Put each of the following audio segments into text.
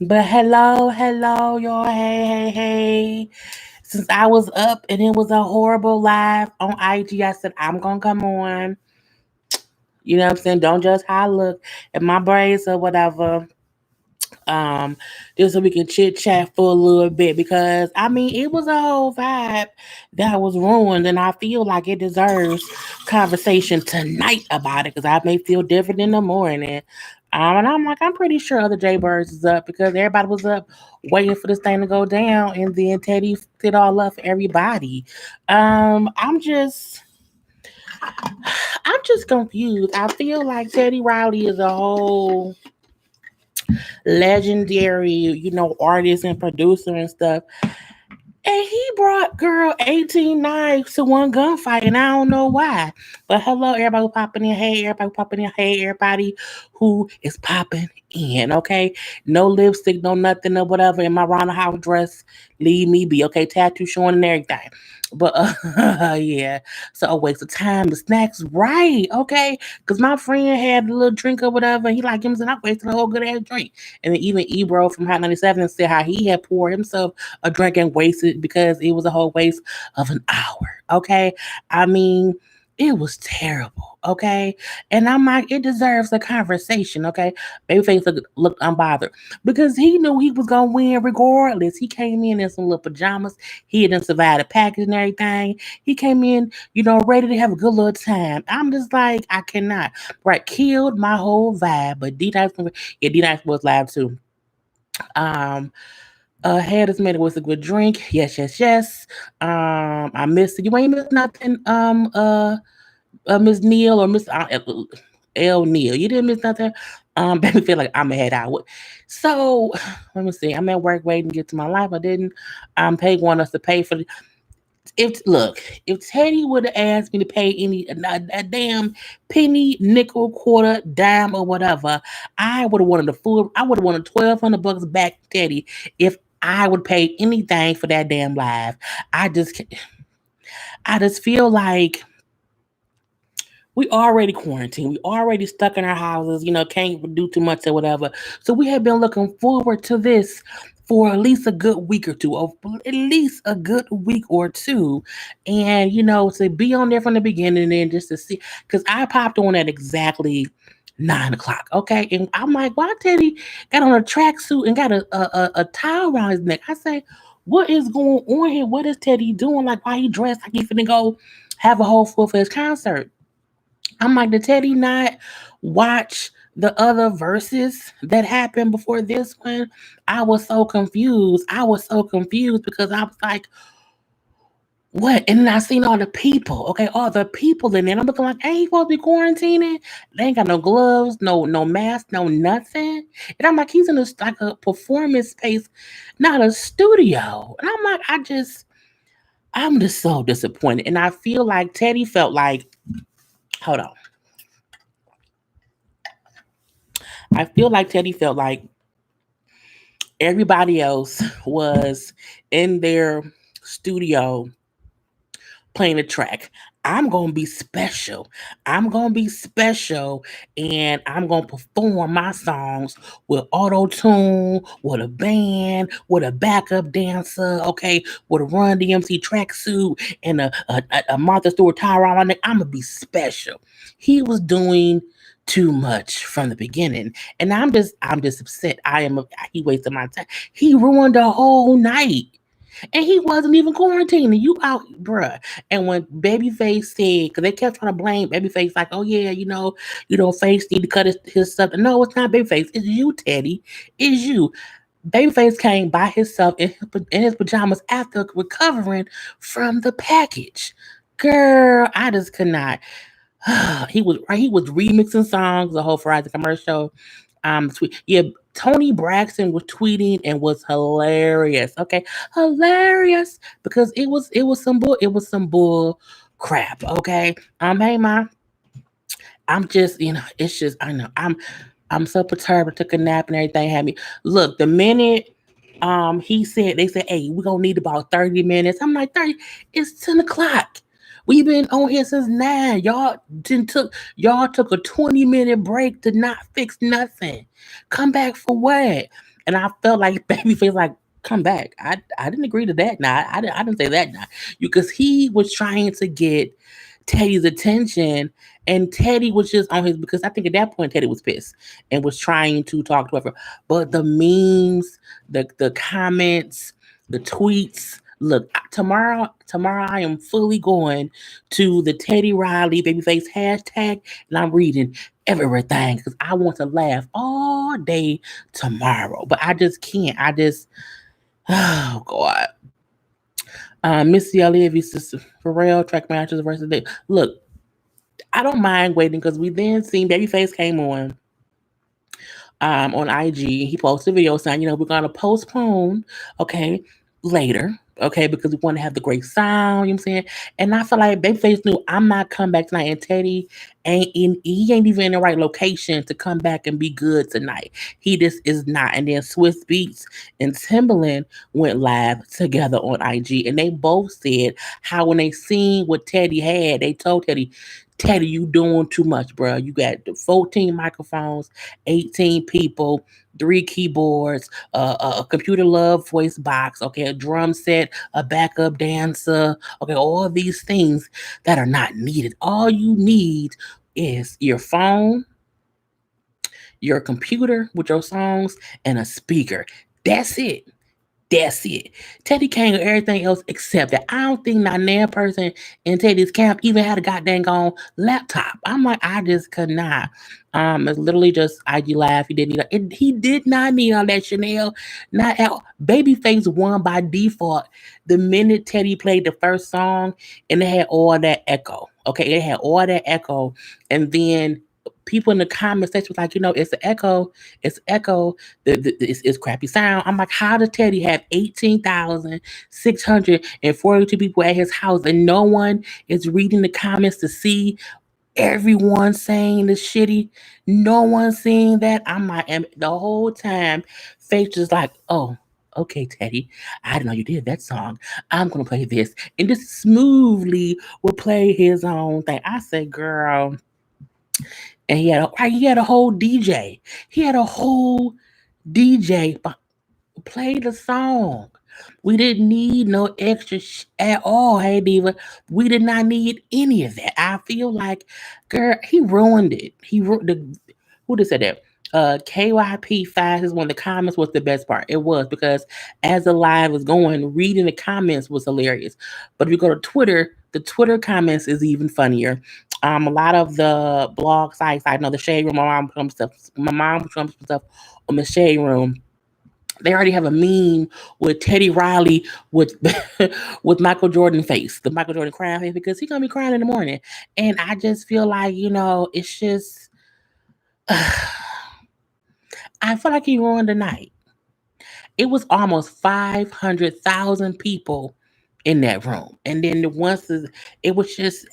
But hello, y'all. Hey. Since I was up and it was a horrible live on IG, I said, I'm going to come on. You know what I'm saying? Don't judge how I look at my braids or whatever. Um, just so we can chit chat for a little bit because I mean it was a whole vibe that was ruined, and I feel like it deserves conversation tonight about it because I may feel different in the morning. And I'm like, I'm pretty sure other JayBirds is up because everybody was up waiting for this thing to go down, and then Teddy fucked it all up for everybody. I'm just I'm just confused. I feel like Teddy Riley is a whole legendary, artist and producer and stuff. And he brought girl 18 knives to one gunfight, and I don't know why. But hello, everybody who popping in. Hey, everybody who popping in. Hey, everybody who is popping in. Okay, no lipstick, no nothing, no whatever. In my Ronald House dress, leave me be. Okay, tattoo showing and everything. But yeah, so a waste of time. The snacks, right? Okay, because my friend had a little drink or whatever. And he like him, and I wasted a whole good ass drink. And then even Ebro from Hot 97 said how he had poured himself a drink and wasted because it was a whole waste of an hour. Okay. I mean, it was terrible. Okay. And I'm like, it deserves a conversation. Okay. Babyface looked unbothered because he knew he was going to win regardless. He came in some little pajamas. He didn't survive the package and everything. He came in, ready to have a good little time. I'm just like, I cannot. Right. Killed my whole vibe. But yeah, D Nice was live too. Um, had us made it was a good drink. Yes. I missed it. You ain't missed nothing. Miss Neil or Miss L Neil. You didn't miss nothing. Baby feel like I'm ahead out. So let me see. I'm at work waiting to get to my life. I didn't. Pay want us to pay for the if look, if Teddy would have asked me to pay a damn penny, nickel, quarter, dime, or whatever, I would have wanted the full. I would have wanted $1,200 back, Teddy, if I would pay anything for that damn live. I just, I just feel like we already quarantined. We already stuck in our houses. Can't do too much or whatever. So we have been looking forward to this for at least a good week or two, or at least a good week or two, and to be on there from the beginning and just to see, because I popped on at exactly 9 o'clock. Okay, and I'm like, why Teddy got on a tracksuit and got a towel around his neck? I say, what is going on here? What is Teddy doing? Like, why he dressed like he finna go have a whole full for his concert? I'm like, did Teddy not watch the other verses that happened before this one? I was so confused. Because I was like, what? And then I seen all the people. Okay, all the people in there. I'm looking like, ain't he supposed to be quarantining? They ain't got no gloves, no mask, no nothing. And I'm like, he's in like a performance space, not a studio. And I'm like, I'm just so disappointed. And I feel like Teddy felt like, hold on. I feel like Teddy felt like everybody else was in their studio playing a track. I'm gonna be special. I'm gonna be special, and I'm gonna perform my songs with auto tune, with a band, with a backup dancer, okay, with a Run DMC tracksuit and a Martha Stewart tie around my neck. I'm gonna be special. He was doing too much from the beginning, and I'm just upset. He wasted my time. He ruined the whole night. And he wasn't even quarantining. You out, bruh. And when Babyface said, because they kept trying to blame Babyface, like, oh yeah, Face need to cut his stuff. No, it's not Babyface. It's you, Teddy. It's you. Babyface came by himself in his pajamas after recovering from the package. Girl, I just could not. He was remixing songs the whole Friday commercial. Yeah, Tony Braxton was tweeting and was hilarious. Okay, hilarious because it was some bull crap. Okay, hey ma, I'm just it's just I know I'm so perturbed. I took a nap and everything had me. Look, the minute they said, hey, we're gonna need about 30 minutes. I'm like, 30, it's 10 o'clock. We've been on here since 9. Y'all took a 20-minute break to not fix nothing. Come back for what? And I felt like Babyface like, come back. I didn't agree to that. Now I didn't say that. Now you because he was trying to get Teddy's attention, and Teddy was just on his because I think at that point Teddy was pissed and was trying to talk to her. But the memes, the comments, the tweets. Look, tomorrow I am fully going to the Teddy Riley Babyface hashtag, and I'm reading everything because I want to laugh all day tomorrow. But I just can't. I just oh God. Missy Elliott sister Pharrell track matches versus day. Look, I don't mind waiting because we then seen Babyface came on IG. He posted a video saying, we're gonna postpone, okay, later. Okay, because we want to have the great sound, you know what I'm saying? And I feel like Babyface knew I'm not coming back tonight. And Teddy he ain't even in the right location to come back and be good tonight. He just is not. And then Swiss Beats and Timberland went live together on IG. And they both said how when they seen what Teddy had, they told Teddy, you doing too much, bro. You got the 14 microphones, 18 people, 3 keyboards, a computer love voice box, okay, a drum set, a backup dancer, okay, all these things that are not needed. All you need is your phone, your computer with your songs, and a speaker. That's it. That's it. Teddy came with everything else except that. I don't think not now person in Teddy's camp even had a goddamn on laptop. I'm like, I just could not. It's literally just IG Live. He did not need all that Chanel. Not at Babyface won by default the minute Teddy played the first song and it had all that echo. Okay, it had all that echo, and then people in the comment section was like, it's an echo, it's echo, it's crappy sound. I'm like, how does Teddy have 18,642 people at his house and no one is reading the comments to see everyone saying the shitty? No one seeing that. I'm like, and the whole time, Faith just like, oh, okay, Teddy, I didn't know you did that song. I'm gonna play this, and just smoothly would play his own thing. I said, girl, and he had a whole DJ. He had a whole DJ play the song. We didn't need no extra at all. Hey Diva, we did not need any of that. I feel like, girl, he ruined it. Who just said that? KYP5 is one of the comments was the best part. It was because as the live was going, reading the comments was hilarious. But if you go to Twitter, the Twitter comments is even funnier. A lot of the blog sites, I know the Shade Room, my mom put some stuff on the Shade Room. They already have a meme with Teddy Riley with with Michael Jordan face, the Michael Jordan crying face, because he's gonna be crying in the morning. And I just feel like, it's just I feel like he ruined the night. It was almost 500,000 people in that room. And then it was just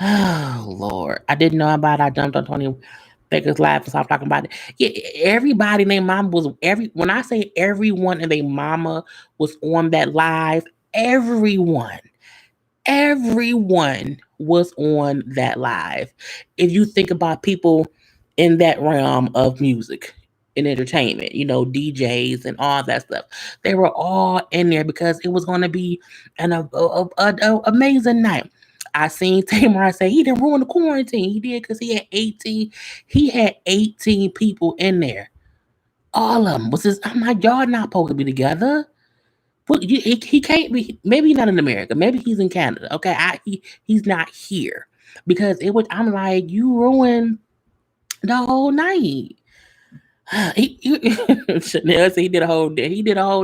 oh Lord. I didn't know about it. I jumped on Tony Baker's live and started talking about it. Yeah, everybody and their mama was when I say everyone and their mama was on that live, everyone. Everyone was on that live. If you think about people in that realm of music and entertainment, DJs and all that stuff, they were all in there because it was going to be an amazing night. I seen Tamar say he didn't ruin the quarantine. He did because he had 18. He had 18 people in there. All of them was just. I'm like, y'all not supposed to be together. Well, he can't be. Maybe he's not in America. Maybe he's in Canada. Okay, he's not here because it was. I'm like, you ruined the whole night. Chanel said he did a whole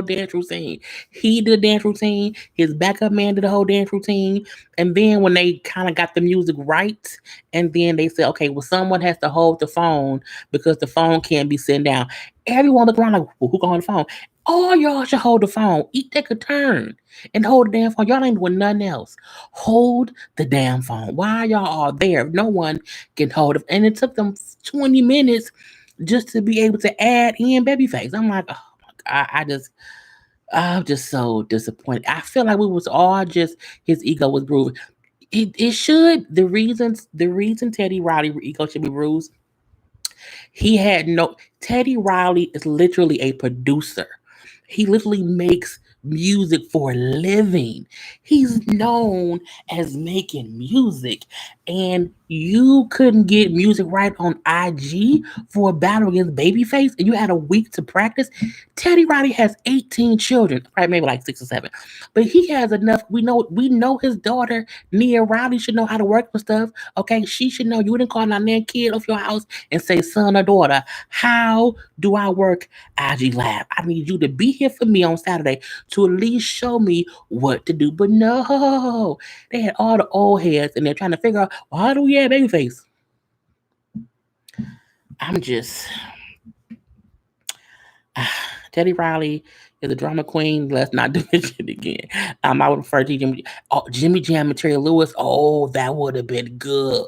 dance routine. He did a dance routine. His backup man did a whole dance routine. And then when they kind of got the music right, and then they said, okay, well, someone has to hold the phone because the phone can't be sent down. Everyone looked around like, well, who got the phone? All y'all should hold the phone. Take a turn and hold the damn phone. Y'all ain't doing nothing else. Hold the damn phone. Why y'all are there? No one can hold it. And it took them 20 minutes just to be able to add in Babyface. I'm like, oh my God, I'm just so disappointed. I feel like we was all just his ego was bruised. It should the reason Teddy Riley ego should be bruised He had no. Teddy Riley is literally a producer. He literally makes music for a living. He's known as making music. And you couldn't get music right on IG for a battle against Babyface, and you had a week to practice. Teddy Riley has 18 children, right? Maybe like 6 or 7. But he has enough. We know his daughter, Nia Riley, should know how to work with stuff. Okay. She should know you wouldn't call that damn kid off your house and say, son or daughter, how do I work IG Lab? I need you to be here for me on Saturday to at least show me what to do. But no, they had all the old heads and they're trying to figure out, well, how do we have Babyface? I'm just Teddy Riley is a drama queen. Let's not do this shit again. I would prefer to Jimmy Jam and Terry Lewis. Oh, that would have been good.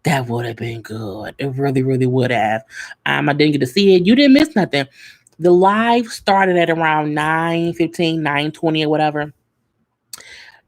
That would have been good. It really, really would have. I didn't get to see it. You didn't miss nothing. The live started at around 9:15, 9:20, or whatever.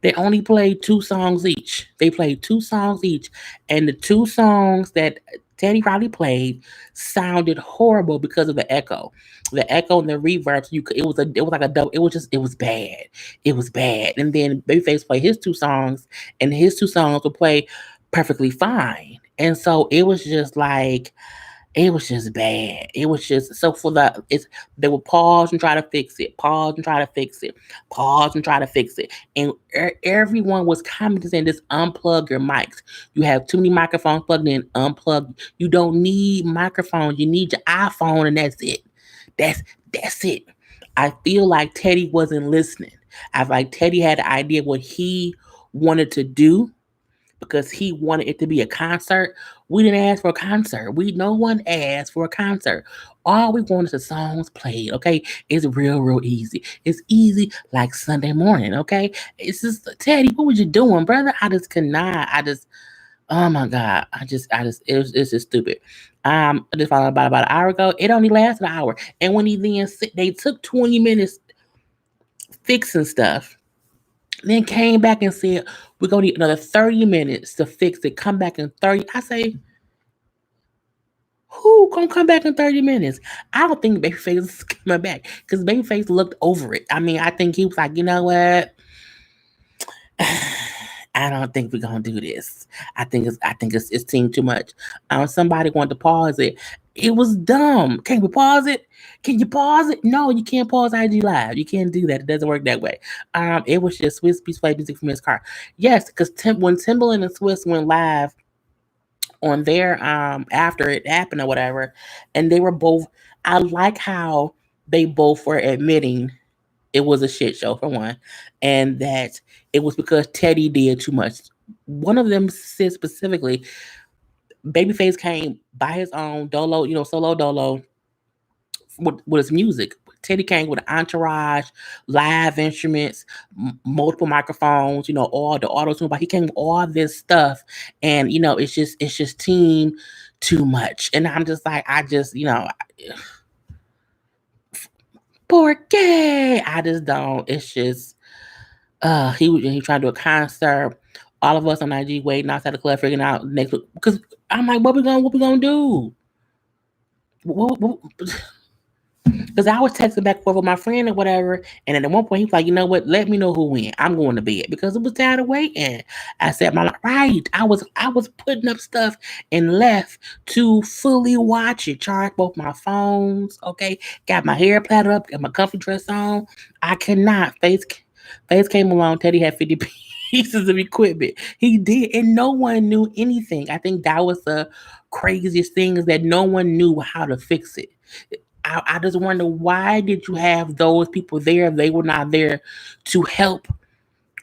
They only played two songs each. They played two songs each, and the two songs that Teddy Riley played sounded horrible because of the echo. The echo and the reverb. It was like a double. It was bad. It was bad. And then Babyface played his two songs, and his two songs would play perfectly fine. And so it was just bad. It was just so for the it's they would pause and try to fix it, pause and try to fix it, pause and try to fix it, and everyone was commenting saying, "Just unplug your mics. You have too many microphones plugged in. Unplug. You don't need microphones. You need your iPhone, and that's it. That's that's it." I feel like Teddy wasn't listening. I feel like Teddy had an idea what he wanted to do because he wanted it to be a concert. We didn't ask for a concert. No one asked for a concert. All we want is the songs played. Okay, it's real, real easy. It's easy like Sunday morning. Okay, it's just Teddy. What was you doing, brother? I just cannot. Oh my god. It's just stupid. I just found out about an hour ago. It only lasted an hour, and when he then they took 20 minutes fixing stuff, then came back and said, we're gonna need another 30 minutes to fix it. Come back in 30. I say, who gonna come back in 30 minutes? I don't think Babyface is coming back because Babyface looked over it. I mean, I think he was like, you know what? I don't think we're gonna do this. I think it's team too much. Somebody wanted to pause it. It was dumb. Can we pause it? Can you pause it? No, you can't pause IG Live. You can't do that. It doesn't work that way. It was just Swiss Beats play music from his car. Yes, because when Timbaland and Swiss went live on their after it happened or whatever, and they were both. I like how they both were admitting it was a shit show for one, and that it was because Teddy did too much. One of them said specifically, Babyface came by his own dolo, solo dolo with his music. Teddy came with an entourage, live instruments, multiple microphones, all the auto tune. But he came with all this stuff, and it's just team too much. And I'm just like, porque I just don't. It's just he tried to do a concert. All of us on IG waiting outside the club, figuring out next week because I'm like, what we gonna do? Because I was texting back and forth with my friend or whatever, and then at one point he was like, you know what? Let me know who win. I'm going to bed because it was tired of waiting. I said, my right. I was putting up stuff and left to fully watch it. Charged both my phones. Okay, got my hair plaited up, got my comfy dress on. I cannot. Face came along. Teddy had 50 pieces of equipment. He did, and no one knew anything. I think that was the craziest thing is that no one knew how to fix it. I just wonder why did you have those people there? They were not there to help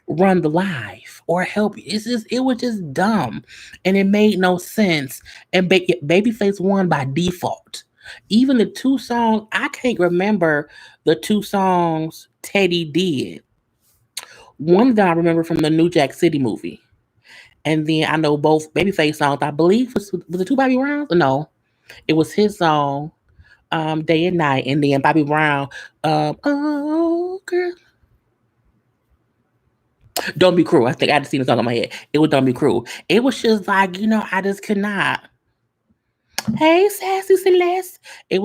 run the live or help. It was just dumb, and it made no sense. And Babyface won by default. Even the two songs I can't remember the two songs Teddy did. One that I remember from the New Jack City movie, and then I know both Babyface songs. I believe was it two Bobby Browns? No, it was his song day and night, and then Bobby Brown, oh girl, don't be cruel. I think I just seen the song on my head. It was don't be cruel. It was just like I just could not. Hey, Sassy Celeste. It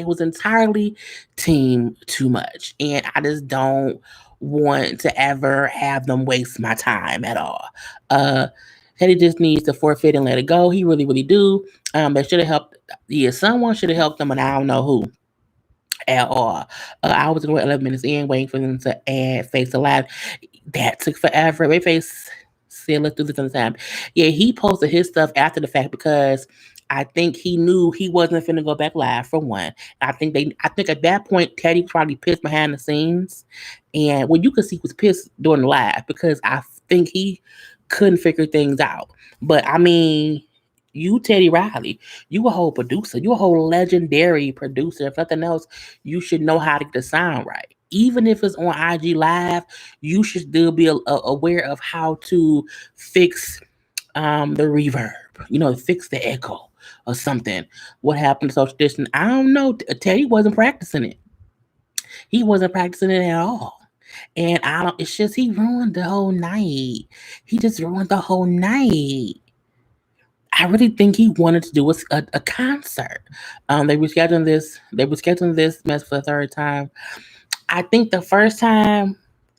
was entirely team too much. And I just don't want to ever have them waste my time at all. Uh, Teddy just needs to forfeit and let it go. He really, really do. They should have helped. Yeah, someone should have helped them, and I don't know who at all. I was going 11 minutes in, waiting for them to add Face Alive. That took forever. They face said, let's do this on time. Yeah, he posted his stuff after the fact because I think he knew he wasn't finna go back live for one. I think at that point Teddy was probably pissed behind the scenes. And well you could see he was pissed during the live because I think he couldn't figure things out. But I mean, you Teddy Riley, you a whole producer, you a whole legendary producer. If nothing else, you should know how to get the sound right. Even if it's on IG Live, you should still be aware of how to fix the reverb, fix the echo or something. What happened to social distance? I don't know. Teddy wasn't practicing it. He wasn't practicing it at all. And I don't, it's just he ruined the whole night. He just ruined the whole night. I really think he wanted to do a concert. They were scheduling this mess for the third time. I think the first time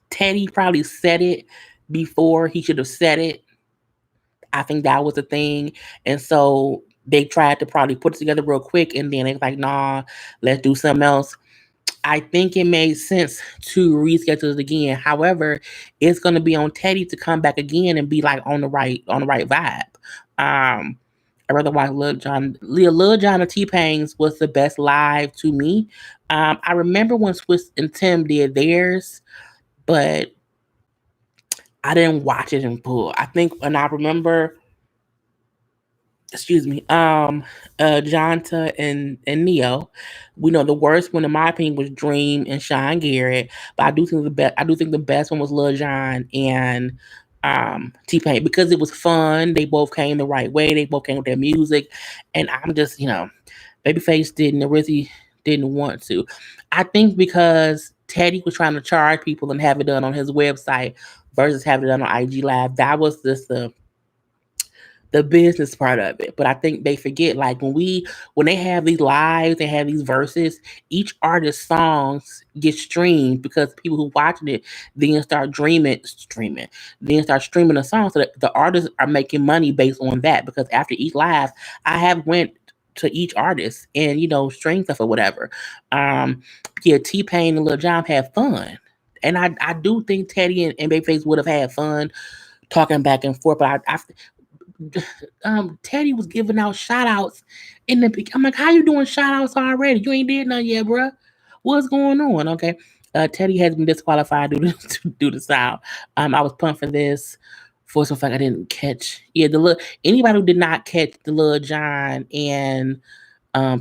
Teddy probably said it before he should have said it. I think that was the thing. And so they tried to probably put it together real quick and then they was like, nah, let's do something else. I think it made sense to reschedule it again. However, it's gonna be on Teddy to come back again and be like on the right vibe. Um I rather watch Lil John and T Pain's was the best live to me. I remember when Swiss and Tim did theirs, but I didn't watch it in full. I think, and I remember, excuse me, Jonta and Neo. We know the worst one in my opinion was Dream and Sean Garrett, but I do think the best one was Lil Jon and T Pain because it was fun. They both came the right way. They both came with their music, and I'm just Babyface didn't really didn't want to. I think because Teddy was trying to charge people and have it done on his website versus having it done on IG Live. That was just the business part of it. But I think they forget like when they have these lives, they have these verses, each artist's songs get streamed because people who watching it then start then start streaming the song so that the artists are making money based on that because after each live, I have went to each artist and stream stuff or whatever. Um yeah, T Pain and Lil Jon had fun. And I do think Teddy and Babyface would have had fun talking back and forth, but Teddy was giving out shout outs in the I'm like, how you doing shout outs already? You ain't did nothing yet, bruh. What's going on? Okay. Teddy has been disqualified due to the sound. I was pumped for this. For some fact I didn't catch. Yeah, anybody who did not catch the Lil John and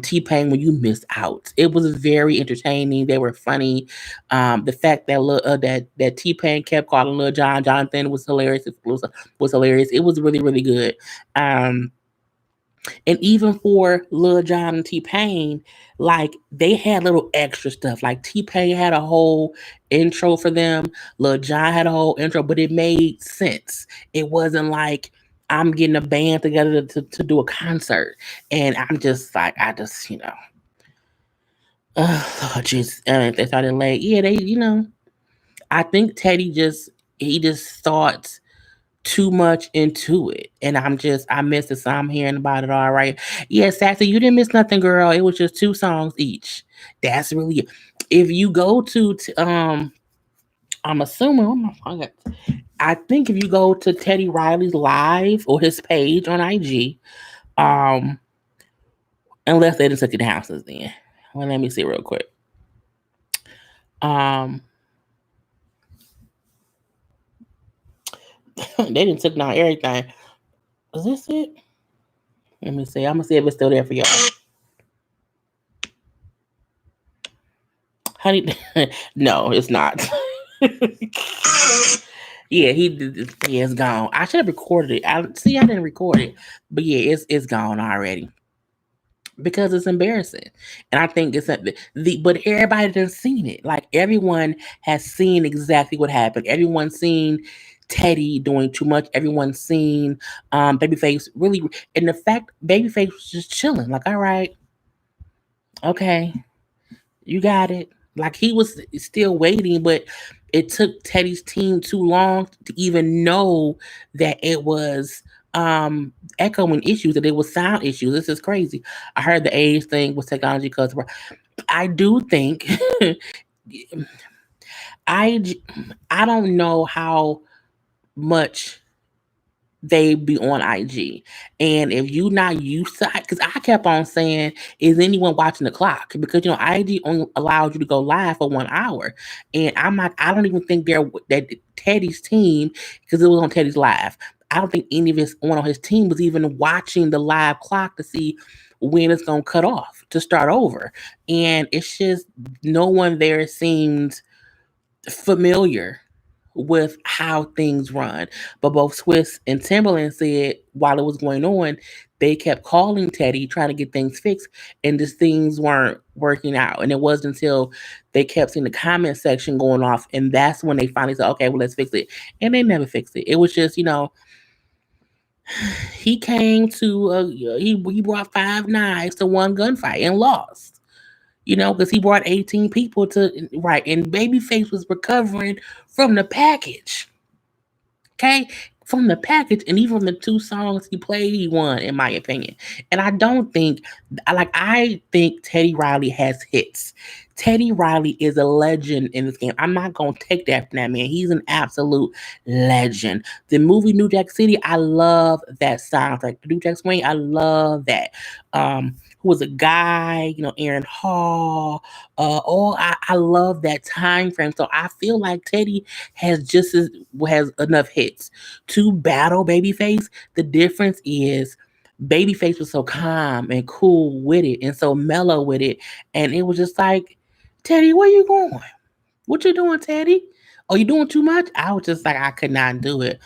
T Pain when you missed out. It was very entertaining. They were funny. The fact that that T Pain kept calling Lil John Jonathan was hilarious. Was hilarious. It was really really good. Um, and even for Lil Jon and T Pain, like they had little extra stuff. Like T Pain had a whole intro for them. Lil Jon had a whole intro, but it made sense. It wasn't like I'm getting a band together to do a concert. And I'm just like, oh, jeez. And they started late. Yeah, I think Teddy he just thought too much into it. And I missed it. So I'm hearing about it all right. Yeah, Sassy, you didn't miss nothing, girl. It was just two songs each. That's really it. If you go I'm assuming, oh my God. I think if you go to Teddy Riley's live or his page on IG, um, unless they just took it down since then. Well, let me see real quick. Um, they didn't took down everything. Is this it? Let me see. I'm gonna see if it's still there for y'all. Honey, no, it's not. Yeah, he did. Yeah, it's gone. I should have recorded it. I didn't record it, but yeah, it's gone already because it's embarrassing. And I think it's but everybody done seen it. Like everyone has seen exactly what happened. Everyone's seen Teddy doing too much. Everyone's seen Babyface really, and the fact Babyface was just chilling. Like, all right, okay, you got it. Like he was still waiting, but it took Teddy's team too long to even know that it was echoing issues, that it was sound issues. This is crazy. I heard the age thing was technology because I do think I I don't know how much they be on IG. And if you not used to, because I kept on saying, is anyone watching the clock? Because IG only allows you to go live for 1 hour, and I'm not. I don't even think that Teddy's team, because it was on Teddy's live. I don't think any of his one on his team was even watching the live clock to see when it's gonna cut off to start over. And it's just no one there seemed familiar with how things run. But both Swiss and Timberland said while it was going on, they kept calling Teddy trying to get things fixed, and just things weren't working out. And it wasn't until they kept seeing the comment section going off, and that's when they finally said, "Okay, well, let's fix it." And they never fixed it. It was just, he came to he brought 5 knives to one gunfight and lost. Because he brought 18 people to right, and Babyface was recovering from the package. Okay, from the package, and even from the 2 songs he played, he won, in my opinion. And I don't think, I think Teddy Riley has hits. Teddy Riley is a legend in this game. I'm not gonna take that from that man. He's an absolute legend. The movie New Jack City, I love that soundtrack. The New Jack Swing, I love that. Who was a guy, Aaron Hall. I love that time frame. So I feel like Teddy has enough hits to battle Babyface. The difference is Babyface was so calm and cool with it and so mellow with it. And it was just like, Teddy, where you going? What you doing, Teddy? Oh, you doing too much? I was just like, I could not do it.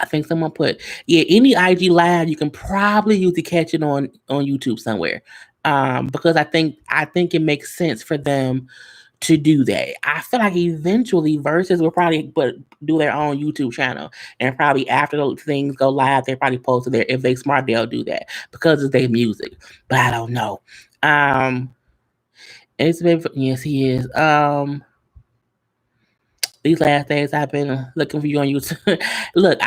I think someone put, yeah, any IG live you can probably usually catch it on YouTube somewhere. Because I think it makes sense for them to do that. I feel like eventually Versus will probably do their own YouTube channel, and probably after those things go live, they probably post it there. If they smart, they'll do that because it's their music. But I don't know. It's been, yes, he is. These last days I've been looking for you on YouTube. Look,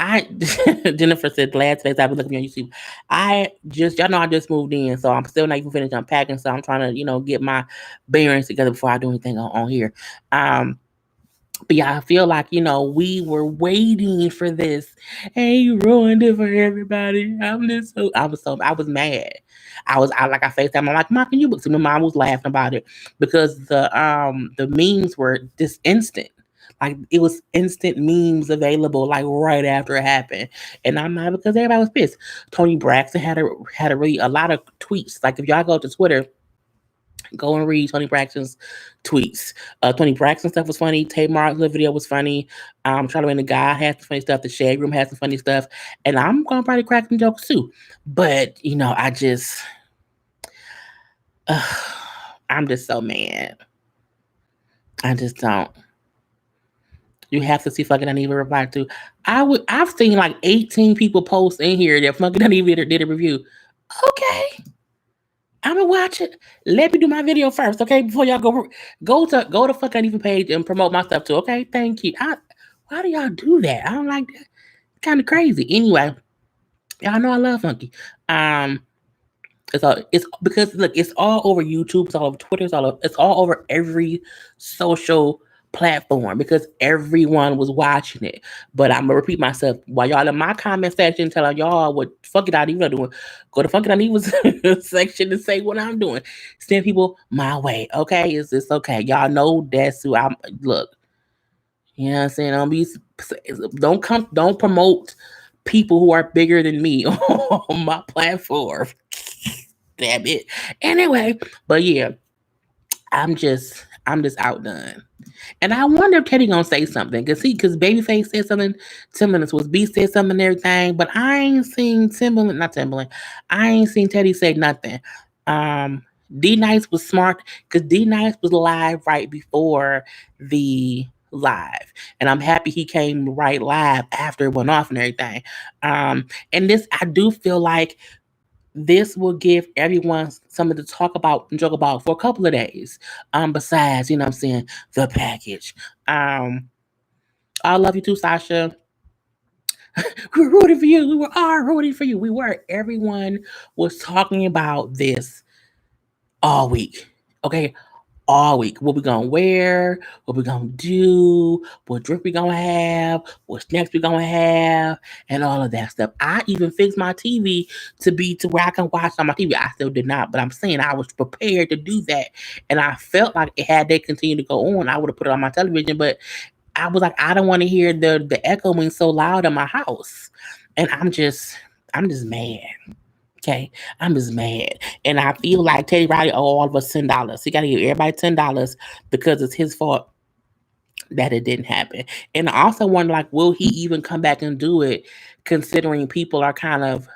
Jennifer said last days I've been looking for you on YouTube. Y'all know I just moved in, so I'm still not even finished unpacking. So I'm trying to, get my bearings together before I do anything on here. But yeah, I feel like, we were waiting for this. And you ruined it for everybody. I was mad. I FaceTime. I'm like, Mom, can you book? So my mom was laughing about it because the memes were just instant. Like it was instant memes available like right after it happened. And I'm not, because everybody was pissed. Tony Braxton had a lot of tweets. Like if y'all go to Twitter, go and read Tony Braxton's tweets. Tony Braxton stuff was funny. Tamar's little video was funny. Charlamagne the Guy had some funny stuff. The Shade Room had some funny stuff. And I'm gonna probably crack some jokes too. But I'm just so mad. I just don't. You have to see fucking Uneven reply to. I've seen like 18 people post in here that fucking Uneven did a review. Okay. I'm gonna watch it. Let me do my video first, okay? Before y'all go to fucking Uneven page and promote my stuff too, okay? Thank you. Why do y'all do that? I don't like that. Kind of crazy. Anyway, y'all know I love Funky. It's because look, it's all over YouTube, it's all over Twitter, it's all over every social platform because everyone was watching it. But I'm gonna repeat myself while y'all in my comment section telling y'all what fucking I even doing. Go to fucking I even section to say what I'm doing. Send people my way, okay? It's okay. Y'all know that's who I'm. Look, you know what I'm saying? Don't promote people who are bigger than me on my platform. Damn it. Anyway, but yeah, I'm just outdone. And I wonder if Teddy gonna say something. Cause Babyface said something, Timberland was B said something and everything, but I ain't seen Timberland, not Timberland. I ain't seen Teddy say nothing. D Nice was smart because D Nice was live right before the live, and I'm happy he came right live after it went off and everything. And this, I do feel like this will give everyone something to talk about and joke about for a couple of days. Besides, you know what I'm saying, the package. Um, I love you too, Sasha. We were rooting for you. We were all rooting for you. We were. Everyone was talking about this all week. Okay, all week. What we gonna wear? What we gonna do? What drink we gonna have? What snacks we gonna have? And all of that stuff. I even fixed my TV to be to where I can watch on my TV. I still did not, but I'm saying I was prepared to do that, and I felt like it had they continued to go on, I would have put it on my television. But I was like, I don't want to hear the echoing so loud in my house, and I'm just mad. Okay, I'm just mad, and I feel like Teddy Riley owe all of us $10. He got to give everybody $10 because it's his fault that it didn't happen. And I also wonder, like, will he even come back and do it? Considering people are kind of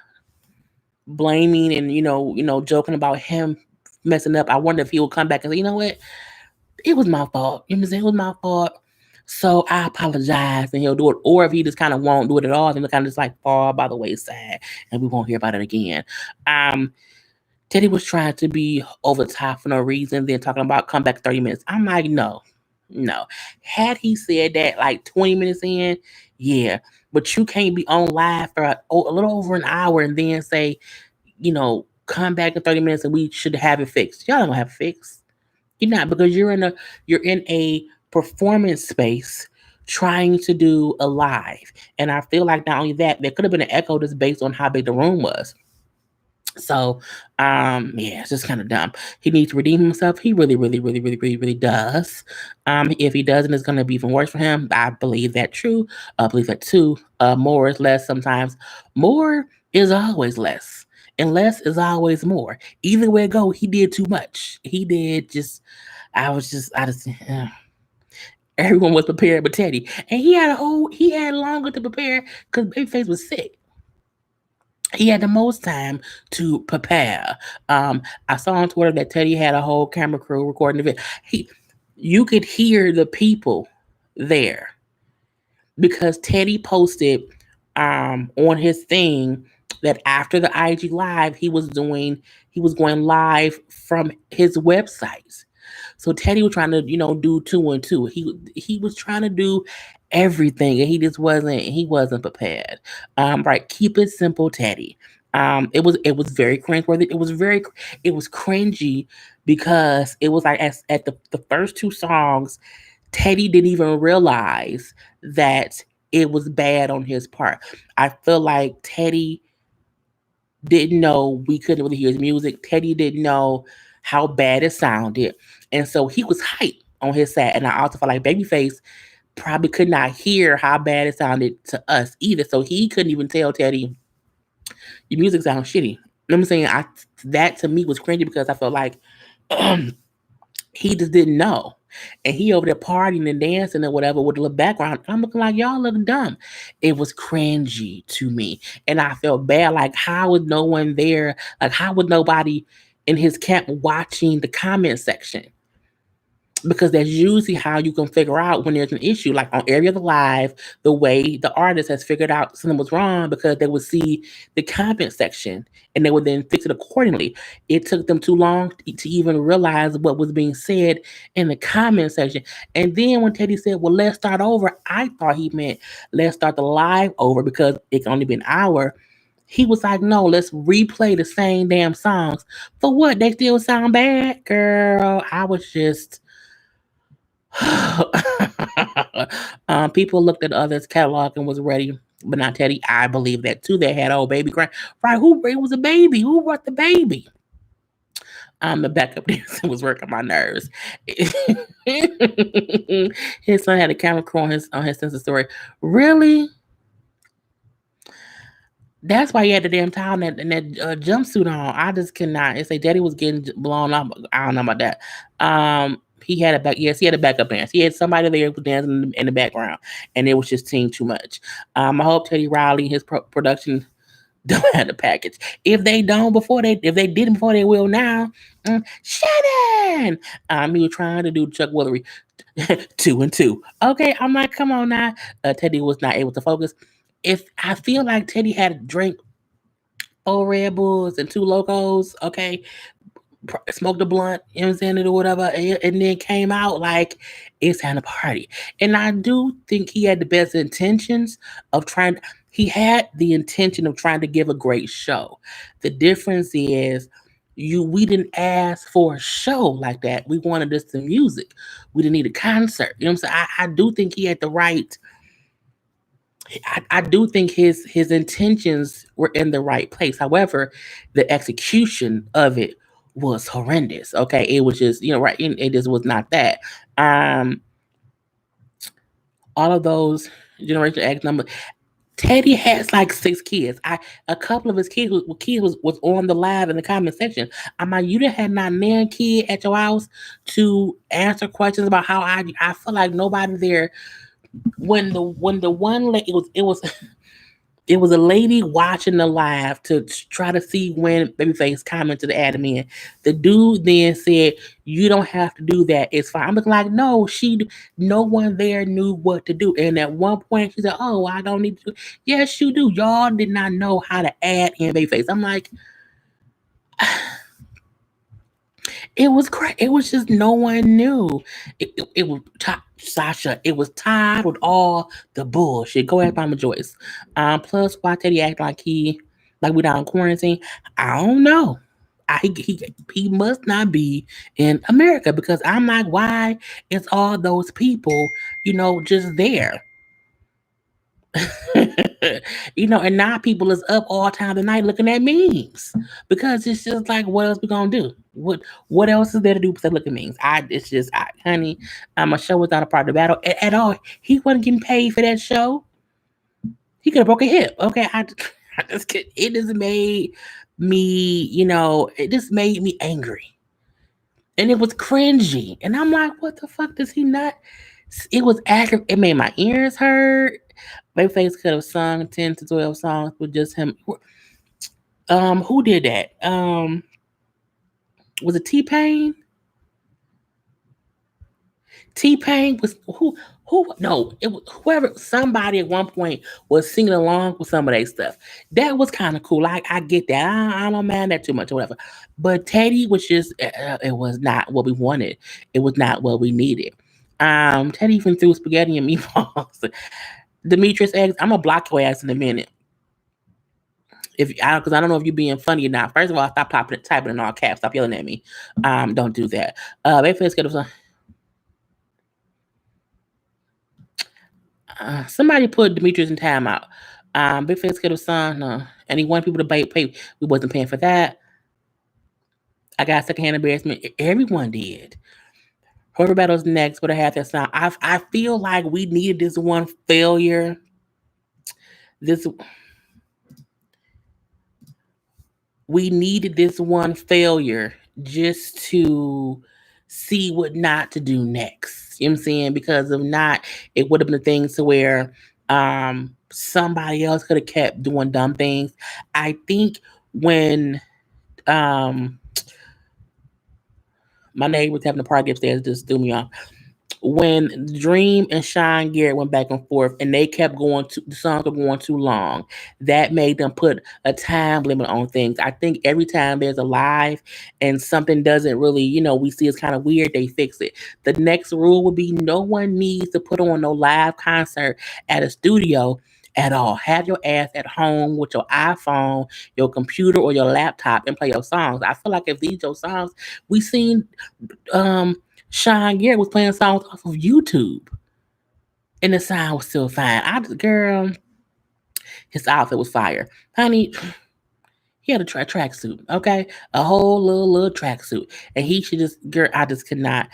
blaming and joking about him messing up. I wonder if he will come back and say, you know what, it was my fault. You know what I'm saying? It was my fault. So I apologize, and he'll do it. Or if he just kind of won't do it at all, then it'll kind of just like fall by the wayside, and we won't hear about it again. Um, Teddy was trying to be over the top for no reason, then talking about come back 30 minutes. I'm like, no, no. Had he said that like 20 minutes in, yeah. But you can't be on live for a little over an hour and then say, come back in 30 minutes and we should have it fixed. Y'all don't have it fixed. You're not, because you're in a performance space trying to do a live. And I feel like not only that, there could have been an echo just based on how big the room was. So, yeah, it's just kind of dumb. He needs to redeem himself. He really, really, really, really, really, really does. If he doesn't, it's gonna be even worse for him. I believe that true. I believe that too. More is less sometimes. More is always less, and less is always more. Either way it go, he did too much. He did just. I just. Everyone was prepared, but Teddy, and he had longer to prepare because Babyface was sick. He had the most time to prepare. I saw on Twitter that Teddy had a whole camera crew recording the video. You could hear the people there because Teddy posted on his thing that after the IG live, he was going live from his websites. So Teddy was trying to, do two and two. He was trying to do everything, and he wasn't prepared. Right, keep it simple, Teddy. It was very cringeworthy. It was cringy because it was like at the first two songs, Teddy didn't even realize that it was bad on his part. I feel like Teddy didn't know we couldn't really hear his music. Teddy didn't know how bad it sounded. And so he was hyped on his side. And I also felt like Babyface probably could not hear how bad it sounded to us either. So he couldn't even tell Teddy, your music sounds shitty. You know what I'm saying? That to me was cringy because I felt like he just didn't know. And he over there partying and dancing or whatever with the little background. I'm looking like y'all look dumb. It was cringy to me. And I felt bad. Like, how was no one there? Like, how was nobody in his camp watching the comment section? Because that's usually how you can figure out when there's an issue. Like on every other live, the way the artist has figured out something was wrong because they would see the comment section and they would then fix it accordingly. It took them too long to even realize what was being said in the comment section. And then when Teddy said, well, let's start over, I thought he meant let's start the live over because it can only be an hour. He was like, no, let's replay the same damn songs. For what? They still sound bad? Girl, I was just people looked at others' catalog and was ready, but not Teddy. I believe that too. They had old baby crying. Right? Who it was a baby? Who brought the baby? The backup dancer was working my nerves. His son had a camera crew on his sense of story. Really? That's why he had the damn towel and that jumpsuit on. I just cannot. It's like Daddy was getting blown up. I don't know about that. He had a back. Yes, he had a backup dance. He had somebody there who was dancing in the background, and it was just team too much. I hope Teddy Riley and his production don't have the package. If they didn't before, they will now. Shannon, he was trying to do Chuck Woolery. Two and two. Okay, I'm like, come on now. Teddy was not able to focus. If I feel like Teddy had drank 4 Red Bulls and 2 Locos, okay, smoked a blunt, you know what I'm saying, or whatever, and then came out like it's time to party. And I do think he had the best intentions of trying. He had the intention of trying to give a great show. The difference is. We didn't ask for a show like that. We wanted just the music. We didn't need a concert. You know what I'm saying? I do think he had the right I do think his intentions were in the right place. However, the execution of it was horrendous. Okay, it was just right. It just was not that. Um, all of those Generation X numbers. Teddy has like 6 kids. A couple of his kids was on the live in the comment section. I'm like, you didn't have not nan kid at your house to answer questions about how I feel like nobody there when the one it was it was a lady watching the live to try to see when Babyface commented to add him in. The dude then said, "You don't have to do that. It's fine." I'm looking like, no, no one there knew what to do. And at one point, she said, "Oh, I don't need to." Yes, you do. Y'all did not know how to add in Babyface. I'm like, it was crazy. It was just no one knew. It was Sasha. It was tied with all the bullshit. Go ahead, Mama Joyce. Plus, why Teddy act like we down in quarantine? I don't know. He must not be in America because I'm like, why is all those people, just there? And now people is up all time of night looking at memes because it's just like, what else we gonna do? What else is there to do besides look at memes? It's just, honey, a show was not a part of the battle at all. He wasn't getting paid for that show. He could have broke a hip. Okay, I just it just made me, it just made me angry, and it was cringy, and I'm like, what the fuck does he not? It was accurate. It made my ears hurt. Babyface could have sung 10 to 12 songs with just him. Who did that? Was it T Pain? T Pain was who? No, it was whoever. Somebody at one point was singing along with some of their stuff. That was kind of cool. I get that. I don't mind that too much or whatever. But Teddy was just. It was not what we wanted. It was not what we needed. Teddy even threw spaghetti and meatballs. Demetrius eggs. I'm gonna block your ass in a minute. If I because I don't know if you're being funny or not. First of all, stop typing in all caps. Stop yelling at me. Don't do that. Babyface could have. Somebody put Demetrius in timeout. Big Face could have signed, and he wanted people to pay. We wasn't paying for that. I got secondhand embarrassment. Everyone did. Whoever battles next would have had that sound. I feel like we needed this one failure. This we needed this one failure just to see what not to do next. You know what I'm saying? Because if not, it would have been things to where somebody else could have kept doing dumb things. I think when um my neighbor was having a party upstairs just threw me off when Dream and Shine Garrett went back and forth and they kept the songs were going too long, that made them put a time limit on things. I think every time there's a live and something doesn't really, we see it's kind of weird, they fix it. The next rule would be no one needs to put on no live concert at a studio at all. Have your ass at home with your iPhone, your computer, or your laptop and play your songs. I feel like if these your songs, we seen um Sean Garrett was playing songs off of YouTube, and the sound was still fine. Girl, his outfit was fire, honey. He had a tracksuit, okay, a whole little tracksuit, and he should just, girl. I just could not.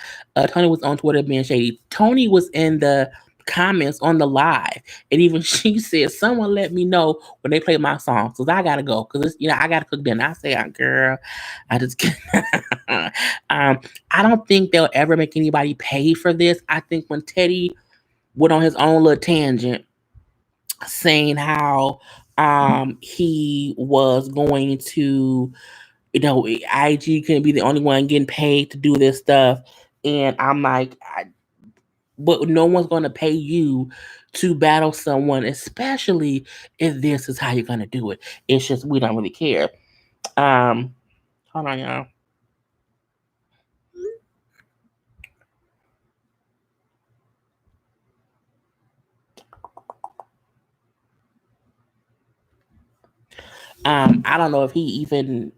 Tony was on Twitter being shady. Tony was in the comments on the live, and even she said, "Someone let me know when they play my song, cause I gotta go, cause I gotta cook dinner." I say, "Girl, I just I don't think they'll ever make anybody pay for this. I think when Teddy went on his own little tangent saying how he was going to, IG couldn't be the only one getting paid to do this stuff. And I'm like, but no one's going to pay you to battle someone, especially if this is how you're going to do it. It's just we don't really care. Um, Hold on, y'all. I don't know if he even.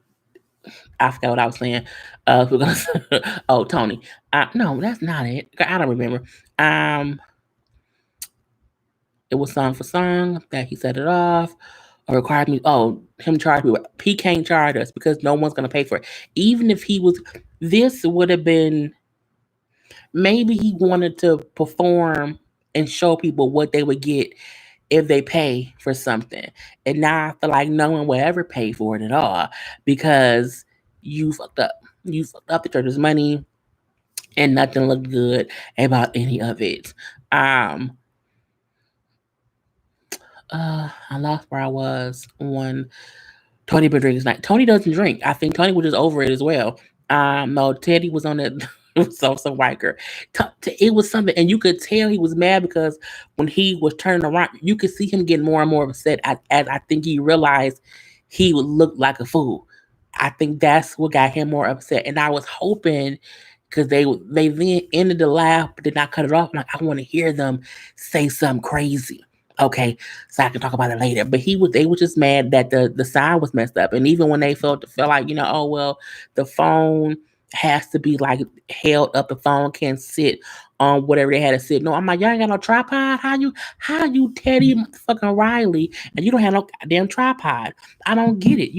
I forgot what I was saying. We're gonna. Oh, Tony. No, that's not it. I don't remember. Um, it was song for song that he set it off. Or required me. Oh, him charged me. He can't charge us because no one's gonna pay for it. Even if he was, this would have been maybe he wanted to perform and show people what they would get if they pay for something. And now I feel like no one will ever pay for it at all because you fucked up. You fucked up the church's money and nothing looked good about any of it. Um, I lost where I was on Tony been drinking tonight. Tony doesn't drink. I think Tony was just over it as well. No, Teddy was on it. It was so some white girl. It was something, and you could tell he was mad because when he was turning around, you could see him getting more and more upset as I think he realized he would look like a fool. I think that's what got him more upset. And I was hoping because they then ended the laugh but did not cut it off. I'm like, I want to hear them say something crazy. Okay, so I can talk about it later. But they were just mad that the sign was messed up. And even when they felt like, oh well, the phone has to be like held up, the phone can't sit on whatever they had to sit. No, I'm like, y'all ain't got no tripod. How you Teddy motherfucking Riley and you don't have no damn tripod? I don't get it.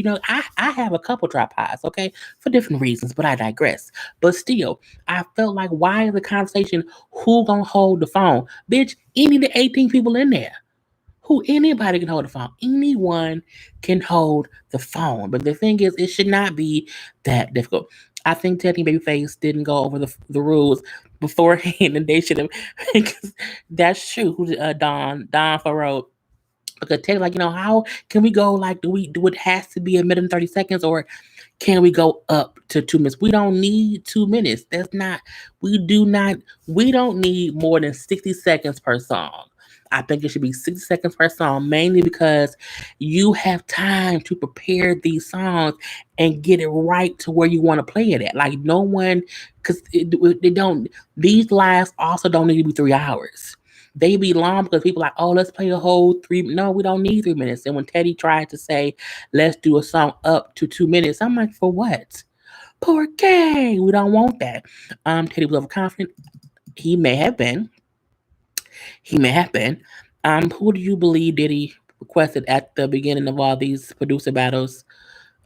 I have a couple tripods, okay, for different reasons, but I digress. But still, I felt like why is the conversation who gonna hold the phone? Bitch, any of the 18 people in there. Who anybody can hold the phone. Anyone can hold the phone. But the thing is, it should not be that difficult. I think Teddy Babyface didn't go over the rules beforehand, and they should have. Because that's true. Don Farrow. Because Teddy, like, how can we go? Like, do it has to be a minute and 30 seconds, or can we go up to 2 minutes? We don't need 2 minutes. That's not. We do not. We don't need more than 60 seconds per song. I think it should be 60 seconds per song, mainly because you have time to prepare these songs and get it right to where you want to play it at. Like no one, because they don't. These lives also don't need to be 3 hours. They be long because people are like, oh, let's play a whole three. No, we don't need 3 minutes. And when Teddy tried to say, let's do a song up to 2 minutes, I'm like, for what? Poor gay. We don't want that. Teddy was overconfident. He may have been. He may have been. Who do you believe Diddy requested at the beginning of all these producer battles?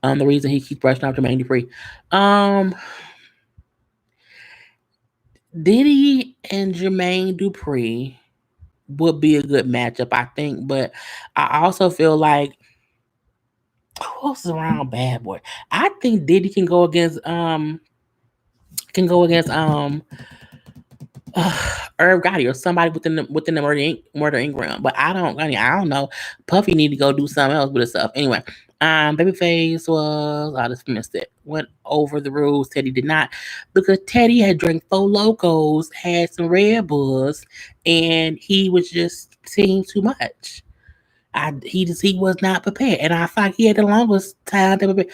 The reason he keeps brushing off Jermaine Dupri. Um, Diddy and Jermaine Dupri would be a good matchup, I think. But I also feel like who else is around Bad Boy? I think Diddy can go against Herb Gotti or somebody within the Murder Inc. realm. But I don't know. Puffy need to go do something else with his stuff. Anyway, Babyface was I just missed it. Went over the rules. Teddy did not because Teddy had drank four locos, had some Red Bulls, and he was just seeing too much. He was not prepared, and I thought he had the longest time to prepare.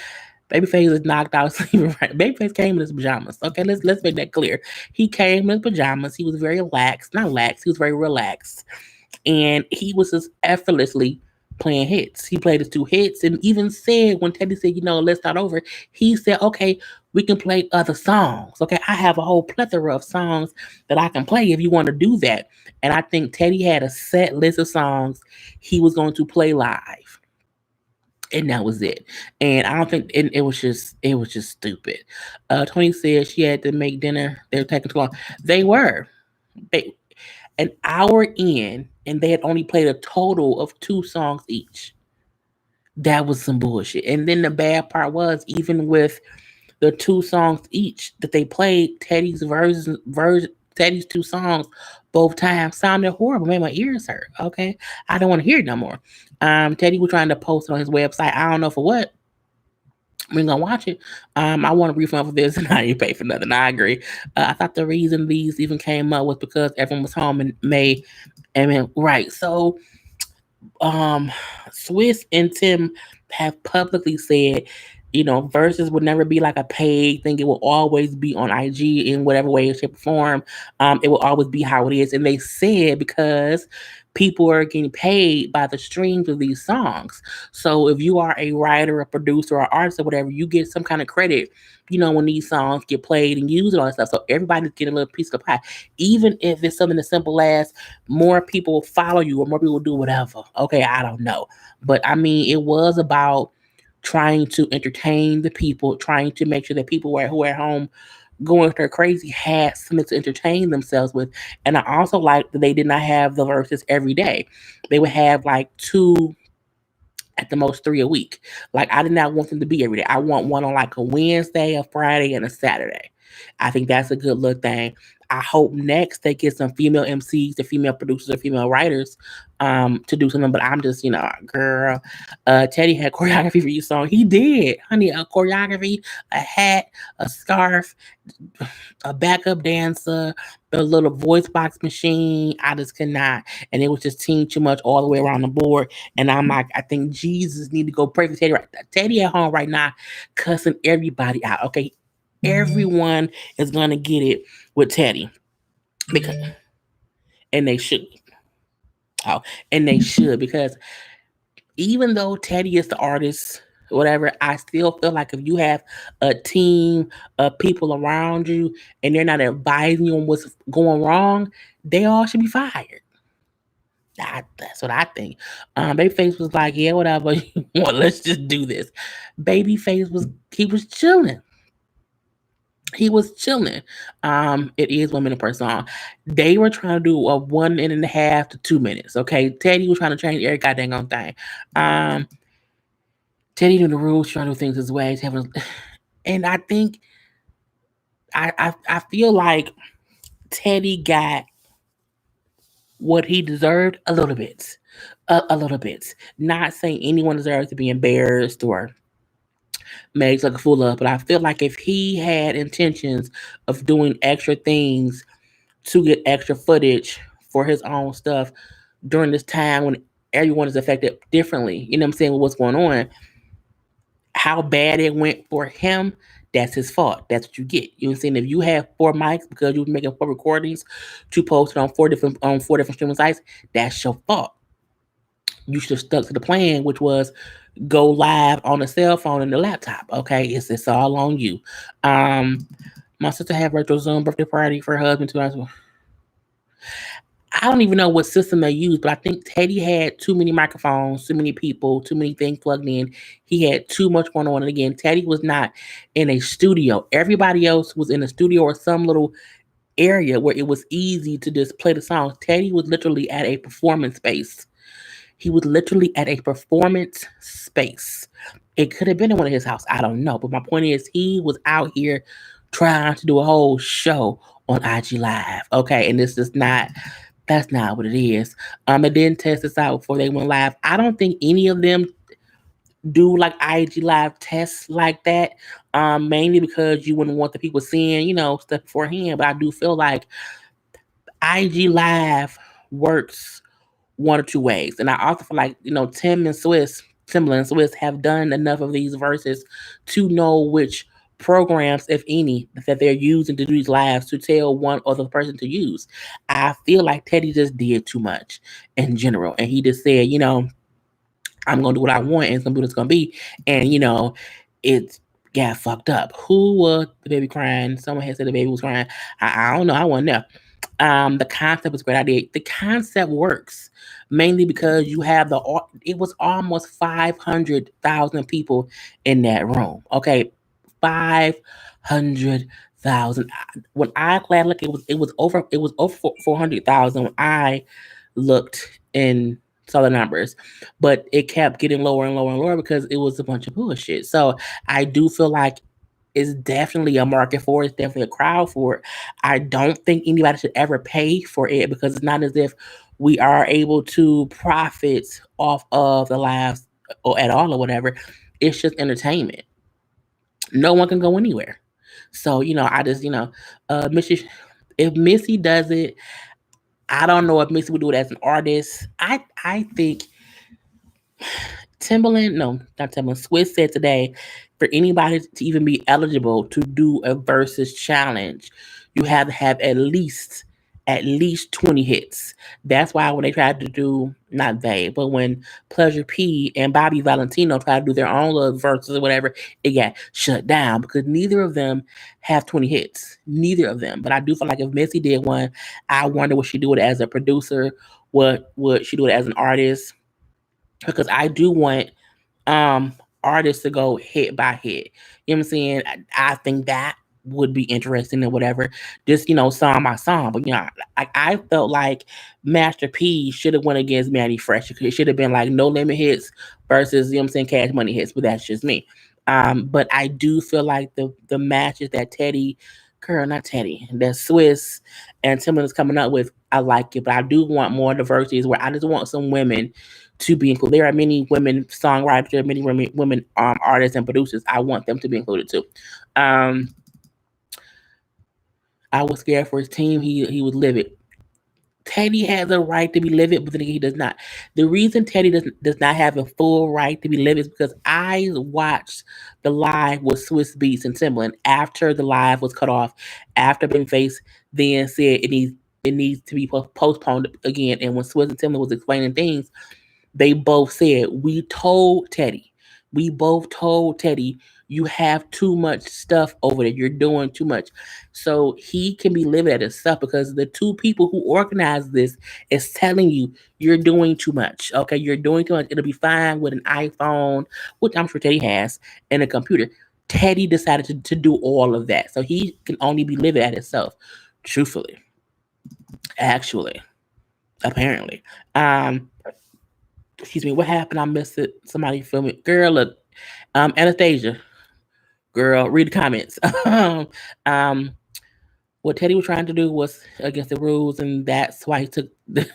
Babyface is knocked out sleeping right. Babyface came in his pajamas. Okay, let's make that clear. He came in his pajamas. He was very lax, not lax. He was very relaxed, and he was just effortlessly playing hits. He played his two hits, and even said when Teddy said, let's start over. He said, okay, we can play other songs. Okay, I have a whole plethora of songs that I can play if you want to do that. And I think Teddy had a set list of songs he was going to play live and that was it. And I don't think it was just stupid. Tony said she had to make dinner. They were taking too long. They were. They an hour in, and they had only played a total of two songs each. That was some bullshit. And then the bad part was, even with the two songs each that they played, Teddy's two songs both times sounded horrible, made my ears hurt. Okay, I don't want to hear it no more. Teddy was trying to post it on his website. I don't know for what, We're gonna watch it. I want a refund for this, and I didn't pay for nothing. I agree. I thought the reason these even came up was because everyone was home in May. And then, right. So um Swiss and Tim have publicly said, verses would never be like a paid thing. It will always be on IG in whatever way, shape, or form. It will always be how it is. And they said because people are getting paid by the streams of these songs. So if you are a writer, a producer, or artist or whatever, you get some kind of credit, when these songs get played and used and all that stuff. So everybody's getting a little piece of the pie. Even if it's something as simple as more people will follow you or more people will do whatever. Okay, I don't know. But I mean, it was about trying to entertain the people, trying to make sure that people who are at home going their crazy had something to entertain themselves with. And I also like that they did not have the verses every day. They would have like two, at the most three a week. Like I did not want them to be every day. I want one on like a Wednesday, a Friday, and a Saturday. I think that's a good little thing. I hope next they get some female MCs, the female producers, or female writers, to do something. But I'm just, girl. Teddy had choreography for you song. He did, honey. A choreography, a hat, a scarf, a backup dancer, a little voice box machine. I just could not. And it was just team too much all the way around the board. And I'm like, I think Jesus need to go pray for Teddy. Right, Teddy at home right now, cussing everybody out. Okay, everyone is gonna get it with Teddy because, and they should. Oh, and they should because even though Teddy is the artist, whatever, I still feel like if you have a team of people around you and they're not advising you on what's going wrong, they all should be fired. That's what I think. Babyface was like, yeah, whatever you want, let's just do this. Babyface was chilling. He was chilling. It is 1 minute per song. They were trying to do a 1.5 to 2 minutes. Okay, Teddy was trying to change every goddamn on thing. Um, Teddy knew the rules, trying to do things his way. And I think I feel like Teddy got what he deserved a little bit, a little bit. Not saying anyone deserves to be embarrassed or made like a fool of, but I feel like if he had intentions of doing extra things to get extra footage for his own stuff during this time when everyone is affected differently, you know what I'm saying, with what's going on, how bad it went for him, that's his fault. That's what you get. You know what I'm saying? If you have four mics because you were making four recordings to post it on four different streaming sites, that's your fault. You should have stuck to the plan, which was go live on a cell phone and the laptop. Okay, it's all on you. Um, my sister had virtual Zoom birthday party for her husband 2 hours. I don't even know what system they use, but I think Teddy had too many microphones, too many people, too many things plugged in. He had too much going on. And again, Teddy was not in a studio. Everybody else was in a studio or some little area where it was easy to just play the songs. Teddy was literally at a performance space. He was literally at a performance space. It could have been in one of his house. I don't know. But my point is, he was out here trying to do a whole show on IG Live. Okay. And this is not, that's not what it is. It didn't test this out before they went live. I don't think any of them do like IG Live tests like that. Mainly because you wouldn't want the people seeing, stuff beforehand. But I do feel like IG Live works one or two ways. And I also feel like, Timbaland and Swiss have done enough of these verses to know which programs, if any, that they're using to do these lives to tell one other person to use. I feel like Teddy just did too much in general. And he just said, I'm gonna do what I want and it's gonna be what it's gonna be. And it's got fucked up. Who was the baby crying? Someone had said the baby was crying. I don't know. I wasn't there. The concept was a great idea. The concept works mainly because you have it was almost 500,000 people in that room. Okay, 500,000. When I glad look, it was over 400,000 when I looked and saw the numbers, but it kept getting lower and lower and lower because it was a bunch of bullshit. So I do feel like it's definitely a market for it. It's definitely a crowd for it. I don't think anybody should ever pay for it because it's not as if we are able to profit off of the lives or at all or whatever. It's just entertainment. No one can go anywhere. So, I just, Missy, if Missy does it, I don't know if Missy would do it as an artist. I think Timberland, no, not Timberland. Swiss said today, for anybody to even be eligible to do a versus challenge, you have to have at least 20 hits. That's why when they tried to do, not they, but when Pleasure P and Bobby Valentino tried to do their own little verses or whatever, it got shut down because neither of them have 20 hits. Neither of them. But I do feel like if Missy did one, I wonder would she do it as a producer? What would she do it as an artist? Because I do want um artists to go hit by hit. You know what I'm saying? I think that would be interesting or whatever. Just song by song. But I felt like Master P should have went against Manny Fresh. It should have been like No Limit hits versus Cash Money hits. But that's just me. But I do feel like the matches that Teddy, girl, not Teddy, that Swiss and Timberland is coming up with, I like it. But I do want more diversities where I just want some women to be included. There are many women songwriters, there are many women artists and producers. I want them to be included too. Um, I was scared for his team. He was livid. Teddy has a right to be livid, but then he does not. The reason Teddy does not have a full right to be livid is because I watched the live with Swiss Beats and Timbaland after the live was cut off, after Babyface then said it needs to be postponed again. And when Swiss and Timbaland was explaining things, they both said, we both told Teddy, you have too much stuff over there. You're doing too much. So he can be living at his stuff because the two people who organized this is telling you you're doing too much. Okay, you're doing too much. It'll be fine with an iPhone, which I'm sure Teddy has, and a computer. Teddy decided to do all of that. So he can only be living at himself. Truthfully. Actually. Apparently. Excuse me, what happened? I missed it. Somebody film it. Girl, look, Anastasia, girl, read the comments. um, what Teddy was trying to do was against the rules, and that's why he took the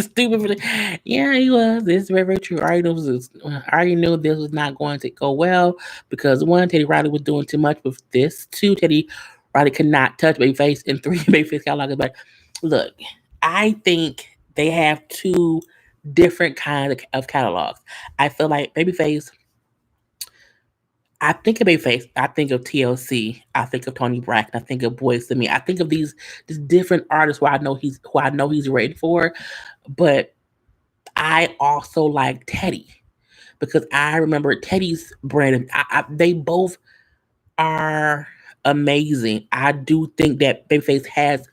stupid. Yeah, he was. This is very, very true. I already knew this was not going to go well because one, Teddy Riley was doing too much with this. Two, Teddy Riley could not touch Babyface, and three, Babyface catalog. But look, I think they have two different kinds of catalogs. I feel like Babyface. I think of Babyface. I think of TLC. I think of Tony Braxton. I think of Boys to Me. I think of these different artists who I know he's ready for. But I also like Teddy because I remember Teddy's brand. They both are amazing. I do think that Babyface has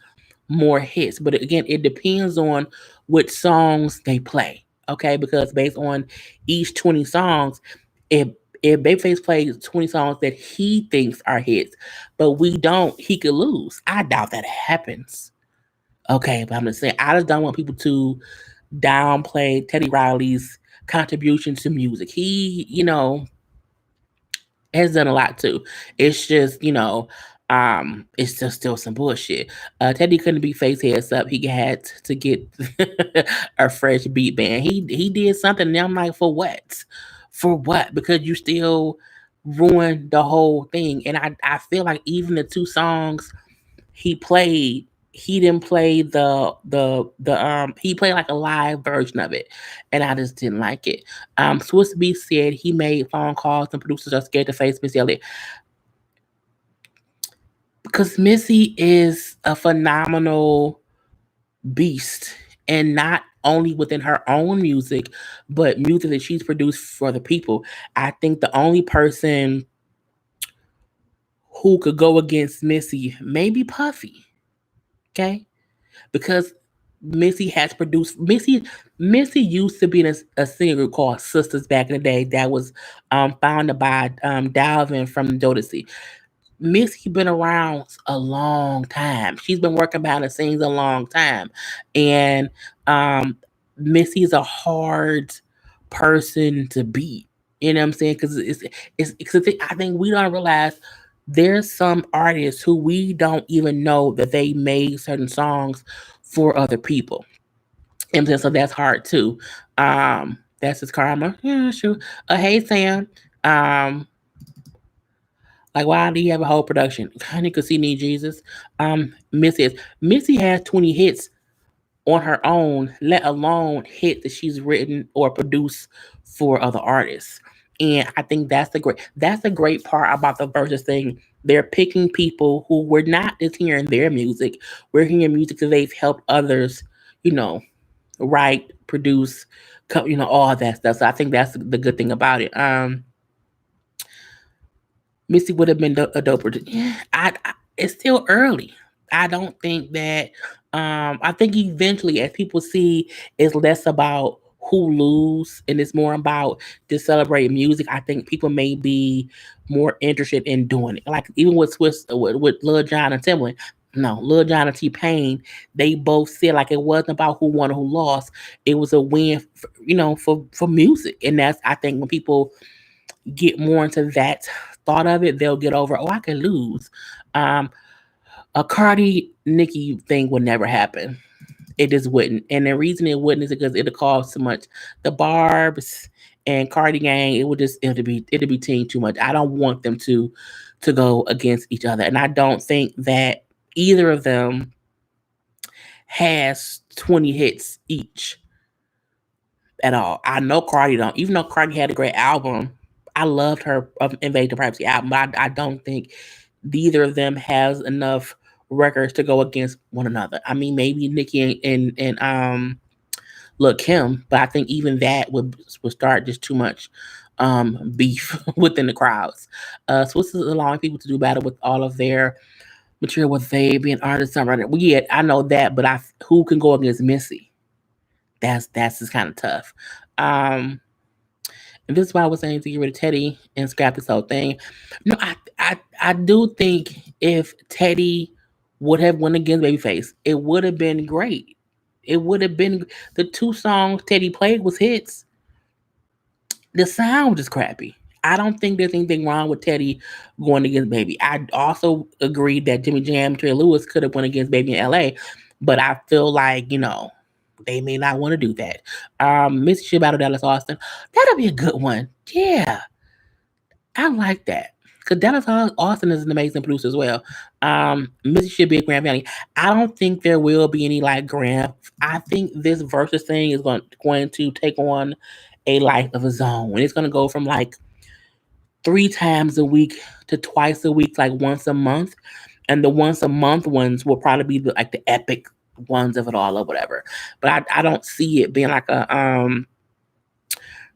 more hits. But again, it depends on which songs they play. Okay, because based on each 20 songs, if if Babyface plays 20 songs that he thinks are hits, but we don't, he could lose. I doubt that happens. Okay, but I'm just saying, I just don't want people to downplay Teddy Riley's contribution to music. He, has done a lot too. It's just, it's just still some bullshit. Teddy couldn't be face heads up. He had to get a fresh beat band. He did something, and I'm like, for what? For what? Because you still ruined the whole thing. And I feel like even the two songs he played, he didn't play the he played like a live version of it, and I just didn't like it. Swiss Beats said he made phone calls and producers are scared to face Missy Elliott because Missy is a phenomenal beast, and not only within her own music, but music that she's produced for the people. I think the only person who could go against Missy maybe Puffy. Okay, because Missy used to be in a singer group called Sisters back in the day that was founded by Dalvin from Jodeci. Missy been around a long time. She's been working behind the scenes a long time, and um, Missy's a hard person to beat. You know what I'm saying? Because it's a thing. I think we don't realize there's some artists who we don't even know that they made certain songs for other people. And so that's hard too. That's his karma. Yeah, sure. Hey Sam. Um, Like, why do you have a whole production? Honey, cause he need Jesus. Missy has 20 hits on her own, let alone hit that she's written or produced for other artists. And I think that's the great part about the versus thing. They're picking people who we're not just hearing their music. We're hearing music that they've helped others, you know, write, produce, all that stuff. So I think that's the good thing about it. Missy would have been a doper. It's still early. I don't think that. I think eventually, as people see, it's less about who lose and it's more about just celebrating music. I think people may be more interested in doing it. Like even with Swiss, with Lil Jon and Timbaland. No, Lil Jon and T Pain, they both said like it wasn't about who won or who lost. It was a win, for music, and that's I think when people get more into that thought of it, they'll get over, oh, I can lose. Um, a Cardi Nicki thing would never happen. It just wouldn't. And the reason it wouldn't is because it'll cause too much. The Barbs and Cardi gang, it'll be team too much. I don't want them to go against each other. And I don't think that either of them has 20 hits each at all. I know Cardi don't. Even though Cardi had a great album, I loved her Invasion Privacy album, but I don't think neither of them has enough records to go against one another. I mean, maybe Nicki and Lil Kim, but I think even that would start just too much beef within the crowds. Swiss is allowing people to do battle with all of their material with they being artists, songwriter. Well, yeah, I know that, but who can go against Missy? That's just kind of tough. Um, and this is why I was saying to get rid of Teddy and scrap this whole thing. No, I do think if Teddy would have won against Babyface, it would have been great. It would have been the two songs Teddy played was hits. The sound is crappy. I don't think there's anything wrong with Teddy going against Baby. I also agree that Jimmy Jam, Trey Lewis could have won against Baby in LA, but I feel like, they may not want to do that. Missy Ship out of Dallas Austin. That'll be a good one. Yeah, I like that. Because Dallas Austin is an amazing producer as well. Missy should be a grand finale. I don't think there will be any like grand. I think this versus thing is going to take on a life of its own. And it's going to go from like 3 times a week to twice a week, like once a month. And the once a month ones will probably be like the epic ones of it all or whatever. But I don't see it being like a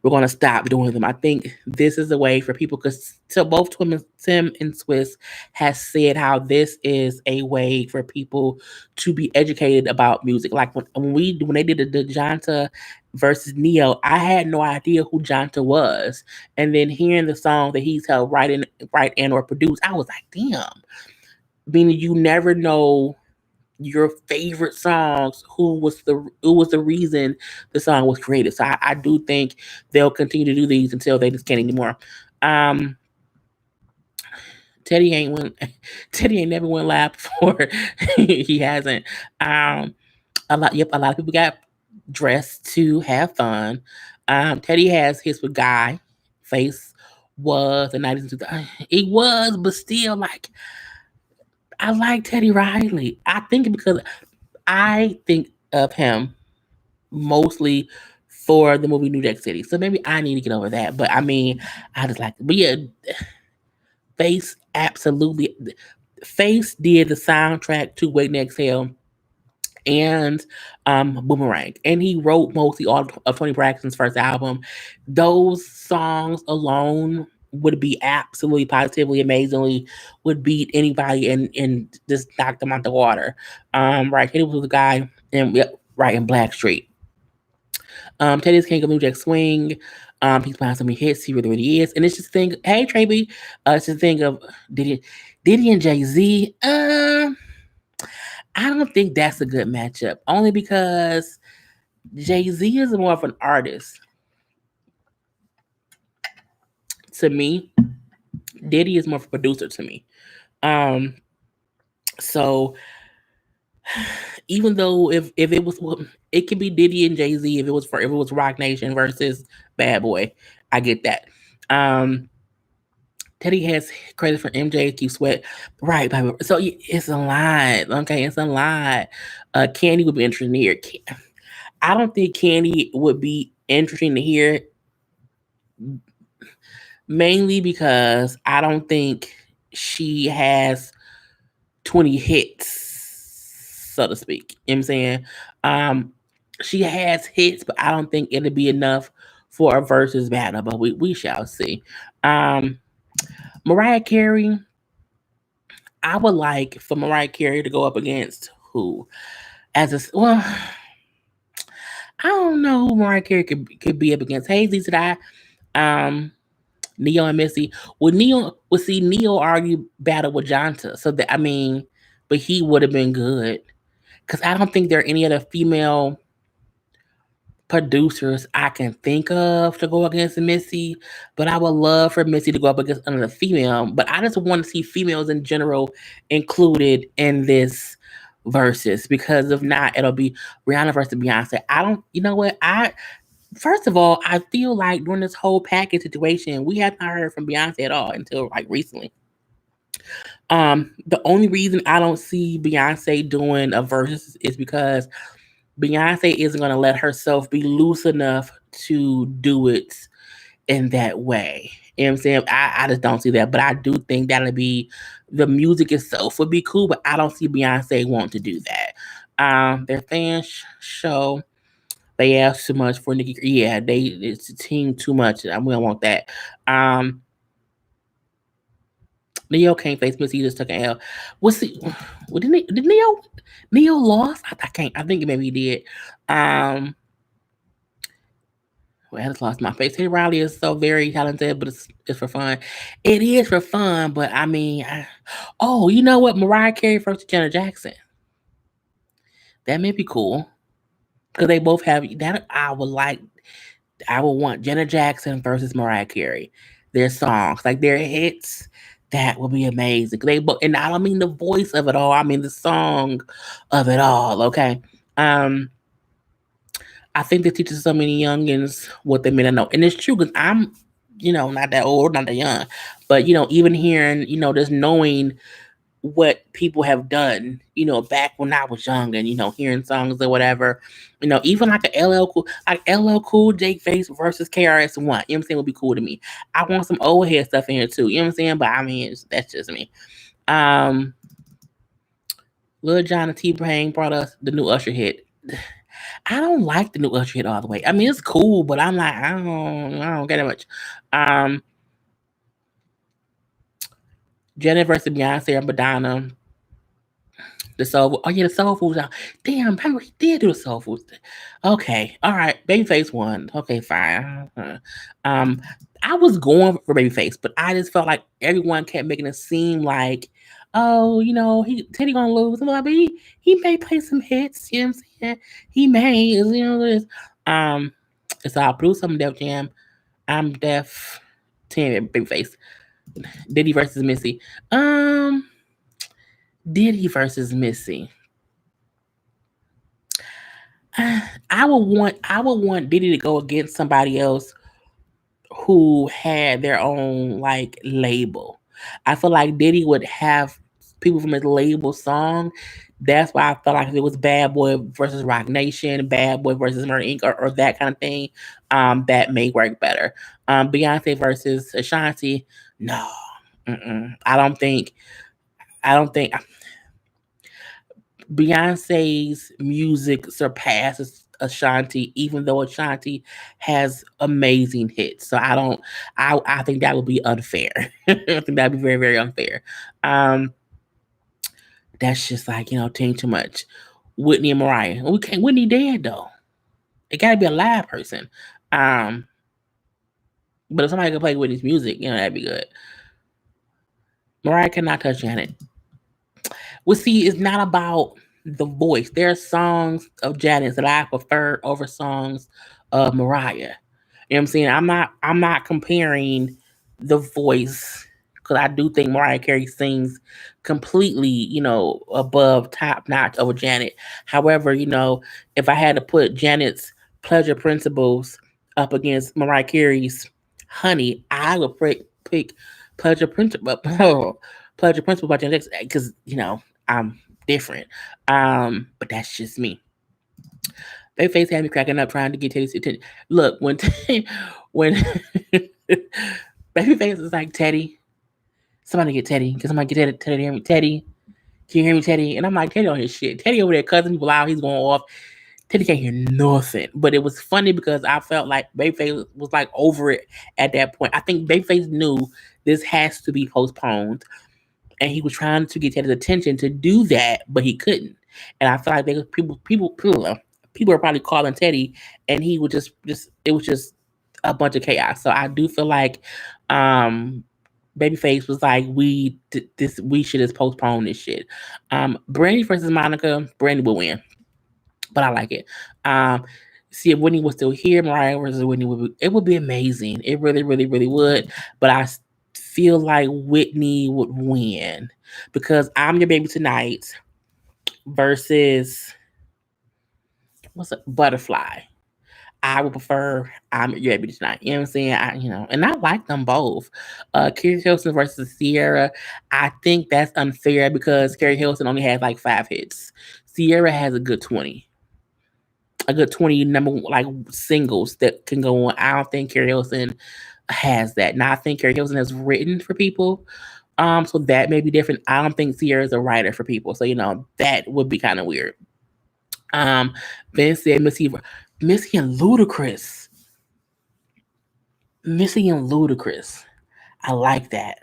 we're going to stop doing them. I think this is a way for people because so both Tim and Swiss has said how this is a way for people to be educated about music. Like when they did the Jonta versus Neo, I had no idea who Jonta was, and then hearing the song that he's helped write and or produce, I was like, damn. Meaning you never know your favorite songs, who was the reason the song was created. So I do think they'll continue to do these until they just can't anymore. Um, Teddy ain't win. Teddy ain't never won live before. He hasn't. Um, a lot of people got dressed to have fun. Teddy has his with Guy. Face was the 90s. It was, but still, like I like Teddy Riley. I think of him mostly for the movie New Jack City. So maybe I need to get over that. But I mean, I just like, but yeah, Face absolutely. Face did the soundtrack to Wait and Exhale and Boomerang, and he wrote mostly all of Tony Braxton's first album. Those songs alone would be absolutely positively amazingly would beat anybody and just knock them out the water. Right, Teddy was the guy and yep, right in Blackstreet. Teddy's King of New Jack Swing. He's behind so many hits. He really, really is. And it's just a thing. Hey, Trey B. It's just a thing of Diddy, Diddy and Jay Z. I don't think that's a good matchup. Only because Jay Z is more of an artist to me. Diddy is more of a producer to me. Um, so even though if it was it could be Diddy and Jay Z if it was Rock Nation versus Bad Boy. I get that. Um Teddy has credit for MJ Keep Sweat. Right, baby. So it's a lot. Okay, it's a lot. Candy would be interesting to hear. I don't think Candy would be interesting to hear, mainly because I don't think she has 20 hits, so to speak. You know what I'm saying? Um, she has hits, but I don't think it'll be enough for a versus battle, but we shall see. Um, Mariah Carey, I would like for Mariah Carey to go up against who? Well, I don't know who Mariah Carey could be up against. Hazy today. Um, Neo and Missy. Would see Neo argue battle with Jonta. So that, I mean, but he would have been good. Cause I don't think there are any other female producers I can think of to go against Missy. But I would love for Missy to go up against another female. But I just want to see females in general included in this versus, because if not, it'll be Rihanna versus Beyonce. I don't, you know what? I First of all, I feel like during this whole package situation, we have not heard from Beyonce at all until like recently. The only reason I don't see Beyonce doing a versus is because Beyonce isn't gonna let herself be loose enough to do it in that way. You know what I'm saying? I just don't see that. But I do think that'll be the music itself would be cool, but I don't see Beyonce wanting to do that. Their show, they ask too much for Nikki. Yeah, it's a team too much. We don't want that. Um, Neo can't face Missy. He just took an L. What's the? What did Neo lost? I can't. I think maybe he did. Um, well, I just lost my face. Hey, Riley is so very talented, but it's for fun. It is for fun, but I mean, oh, you know what? Mariah Carey versus Janet Jackson. That may be cool because they both have that. I would like. I would want Janet Jackson versus Mariah Carey. Their songs, like their hits, that would be amazing. They both, and I don't mean the voice of it all. I mean the song of it all. Okay. Um, I think that teaches so many youngins what they may not know, and it's true because I'm, not that old, not that young, but even hearing, just knowing what people have done, back when I was young, and hearing songs or whatever, even like a LL Cool J Face versus KRS-One, you know what I'm saying, would be cool to me. I want some old head stuff in here too, you know what I'm saying, but I mean, that's just me. Um, Lil Jon and T Pain brought us the new Usher hit. I don't like the new Usher hit all the way. I mean, it's cool, but I'm like, I don't get it much. Um, Janet versus Beyonce or Madonna. The soul. Oh yeah, the soul food. Damn, remember he did do the soul food. Okay, all right. Babyface won. Okay, fine. Um, I was going for Babyface, but I just felt like everyone kept making it seem like, oh, he Teddy gonna lose. I'm like, but he may play some hits. You know what I'm saying? He may. This. Um, so I'll produce some Def Jam. I'm Def 10 Babyface. Diddy versus Missy. Um, Diddy versus Missy. I would want Diddy to go against somebody else who had their own like label. I feel like Diddy would have people from his label song. That's why I felt like if it was Bad Boy versus Rock Nation, Bad Boy versus Murder Inc., or that kind of thing, that may work better. Beyonce versus Ashanti, no, I don't think. I don't think Beyonce's music surpasses Ashanti, even though Ashanti has amazing hits. So I don't. I think that would be unfair. I think that'd be very very unfair. Um, that's just like team too much. Whitney and Mariah. We can't. Whitney dead though. It got to be a live person. Um, but if somebody could play Whitney's music, that'd be good. Mariah cannot touch Janet. Well, see, it's not about the voice. There are songs of Janice that I prefer over songs of Mariah. You know what I'm saying? I'm not comparing the voice, because I do think Mariah Carey sings completely, above top notch over Janet. However, if I had to put Janet's pleasure principles up against Mariah Carey's Honey, I would pick Pledge of Principle, oh, Pledge of Principle by Janet Jackson, because I'm different. But that's just me. Babyface had me cracking up trying to get Teddy's attention. Look, when Babyface is like, Teddy, somebody get Teddy, because somebody get Teddy to hear me. Teddy, can you hear me, Teddy? And I'm like, Teddy on his shit. Teddy over there cussing people out. He's going off. Teddy can't hear nothing. But it was funny because I felt like Babyface was like over it at that point. I think Babyface knew this has to be postponed, and he was trying to get Teddy's attention to do that, but he couldn't. And I feel like people were probably calling Teddy, and he would just it was just a bunch of chaos. So I do feel like um Babyface was like, we should just postpone this shit. Brandy versus Monica, Brandy will win, but I like it. Um, See if Whitney was still here, Mariah versus Whitney it would be amazing. It really, really, really would. But feel like Whitney would win because I'm Your Baby Tonight versus what's it, Butterfly. I would prefer I'm Your Baby Tonight. You know what I'm saying? And I like them both. Carrie Hilson versus Sierra. I think that's unfair because Carrie Hilson only has like 5 hits. Sierra has a good 20 number like singles that can go on. I don't think Carrie Hilson has that. Now I think Carrie Hilson has written for people. So that may be different. I don't think Sierra is a writer for people. So that would be kind of weird. Ben said Missy and Ludacris. Missy and Ludacris. I like that.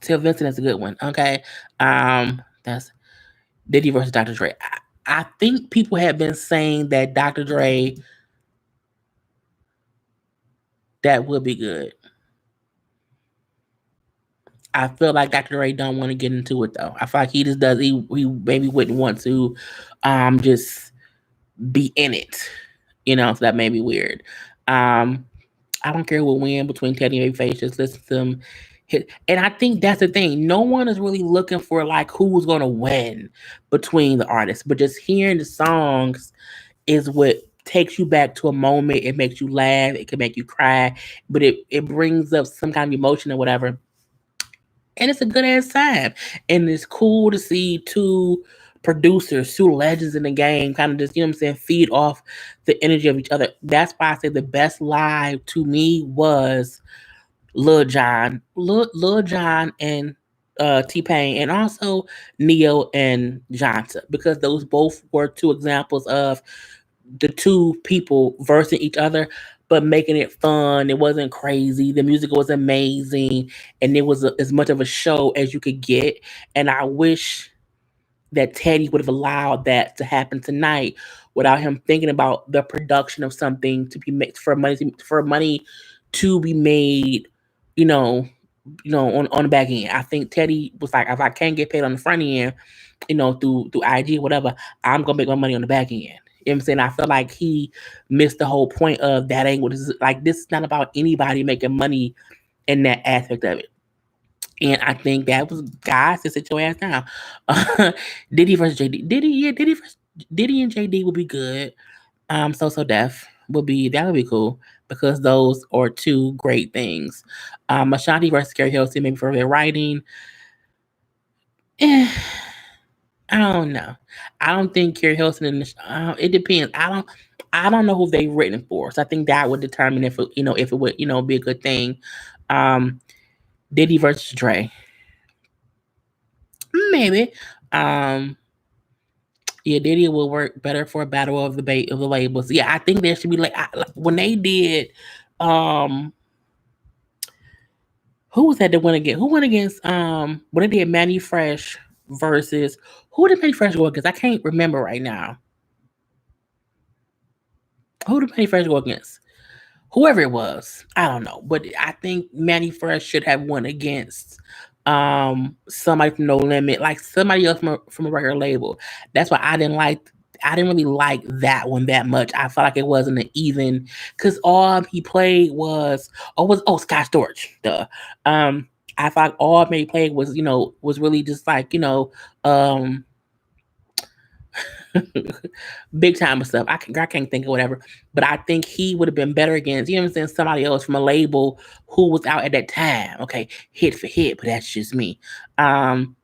Till Vincent is a good one. Okay. That's Diddy versus Dr. Dre. I think people have been saying that Dr. Dre that would be good. I feel like Dr. Dre don't want to get into it though. I feel like he just does. He maybe wouldn't want to, just be in it. So that may be weird. Um, I don't care who will win between Teddy and Babyface. Just listen to them hit. And I think that's the thing. No one is really looking for like who's gonna win between the artists, but just hearing the songs is what takes you back to a moment. It makes you laugh. It can make you cry, but it brings up some kind of emotion or whatever. And it's a good ass time. And it's cool to see two producers, two legends in the game, kind of just, feed off the energy of each other. That's why I say the best live to me was Lil Jon and T Pain, and also Neo and Johnson, because those both were two examples of the two people versing each other, but making it fun. It wasn't crazy. The music was amazing, and it was as much of a show as you could get. And I wish that Teddy would have allowed that to happen tonight without him thinking about the production of something to be made for money to be made, you know, on the back end. I think Teddy was like, if I can't get paid on the front end, through IG, whatever, I'm gonna make my money on the back end. You know what I'm saying? I feel like he missed the whole point of that ain't what this is like. This is not about anybody making money in that aspect of it. And I think that was guys to sit your ass down. Diddy versus JD. Diddy and JD would be good. So Def would be cool because those are two great things. Ashanti versus Carrie Hilson, maybe for their writing. Eh, I don't know. I don't think Carrie Hilson and it depends. I don't know who they've written for, so I think that would determine if it would be a good thing. Um, Diddy versus Dre, maybe. Um, yeah, Diddy will work better for a battle of the labels. Yeah, I think there should be like when they did. Um, who was that that went against? Who went against? When they did Manny Fresh versus who did Manny Fresh go against? I can't remember right now. Who did Manny Fresh go against? Whoever it was, I don't know, but I think Manny Fresh should have won against somebody from No Limit, like somebody else from a record label. That's why I didn't really like that one that much. I felt like it wasn't an even because all he played was Scott Storch. Duh. I thought all he played was really just like um big time and stuff. I can't think of whatever, but I think he would have been better against, you know what I'm saying, somebody else from a label who was out at that time. Okay, hit for hit, but that's just me. Um,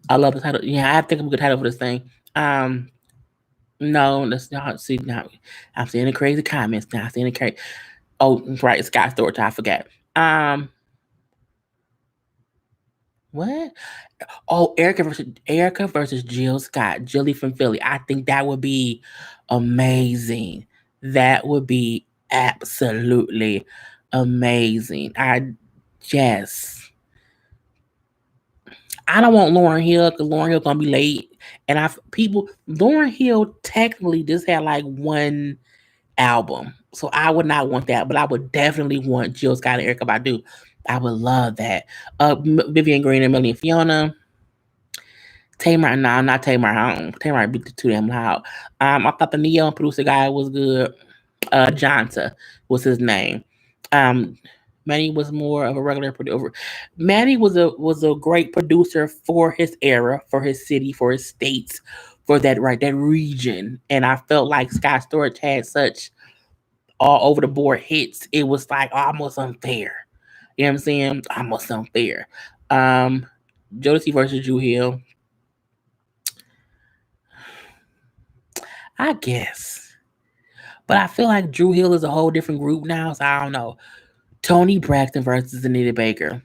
I love the title. Yeah, I have to think of a good title for this thing. Um, no, that's not. See, now I'm seeing the crazy comments. Now I'm seeing the crazy. Oh, right, Scott Storch. I forgot. Um, what? Oh, Erica versus Jill Scott, Jilly from Philly. I think that would be amazing. That would be absolutely amazing. Yes. I don't want Lauren Hill because Lauren Hill gonna be late. And Lauren Hill technically just had like one album. So I would not want that, but I would definitely want Jill Scott and Erica Badu. I would love that. Vivian Green and Melanie Fiona. Tamar, no, not Tamar. Tamar beat too damn loud. I thought the Neo producer guy was good. Jonta was his name. Um, Manny was more of a regular producer. Manny was a great producer for his era, for his city, for his states, for that region. And I felt like Scott Storch had such all over the board hits. It was like almost unfair. You know what I'm saying? Almost unfair. Um, Jodeci versus Drew Hill. I guess. But I feel like Drew Hill is a whole different group now, so I don't know. Tony Braxton versus Anita Baker.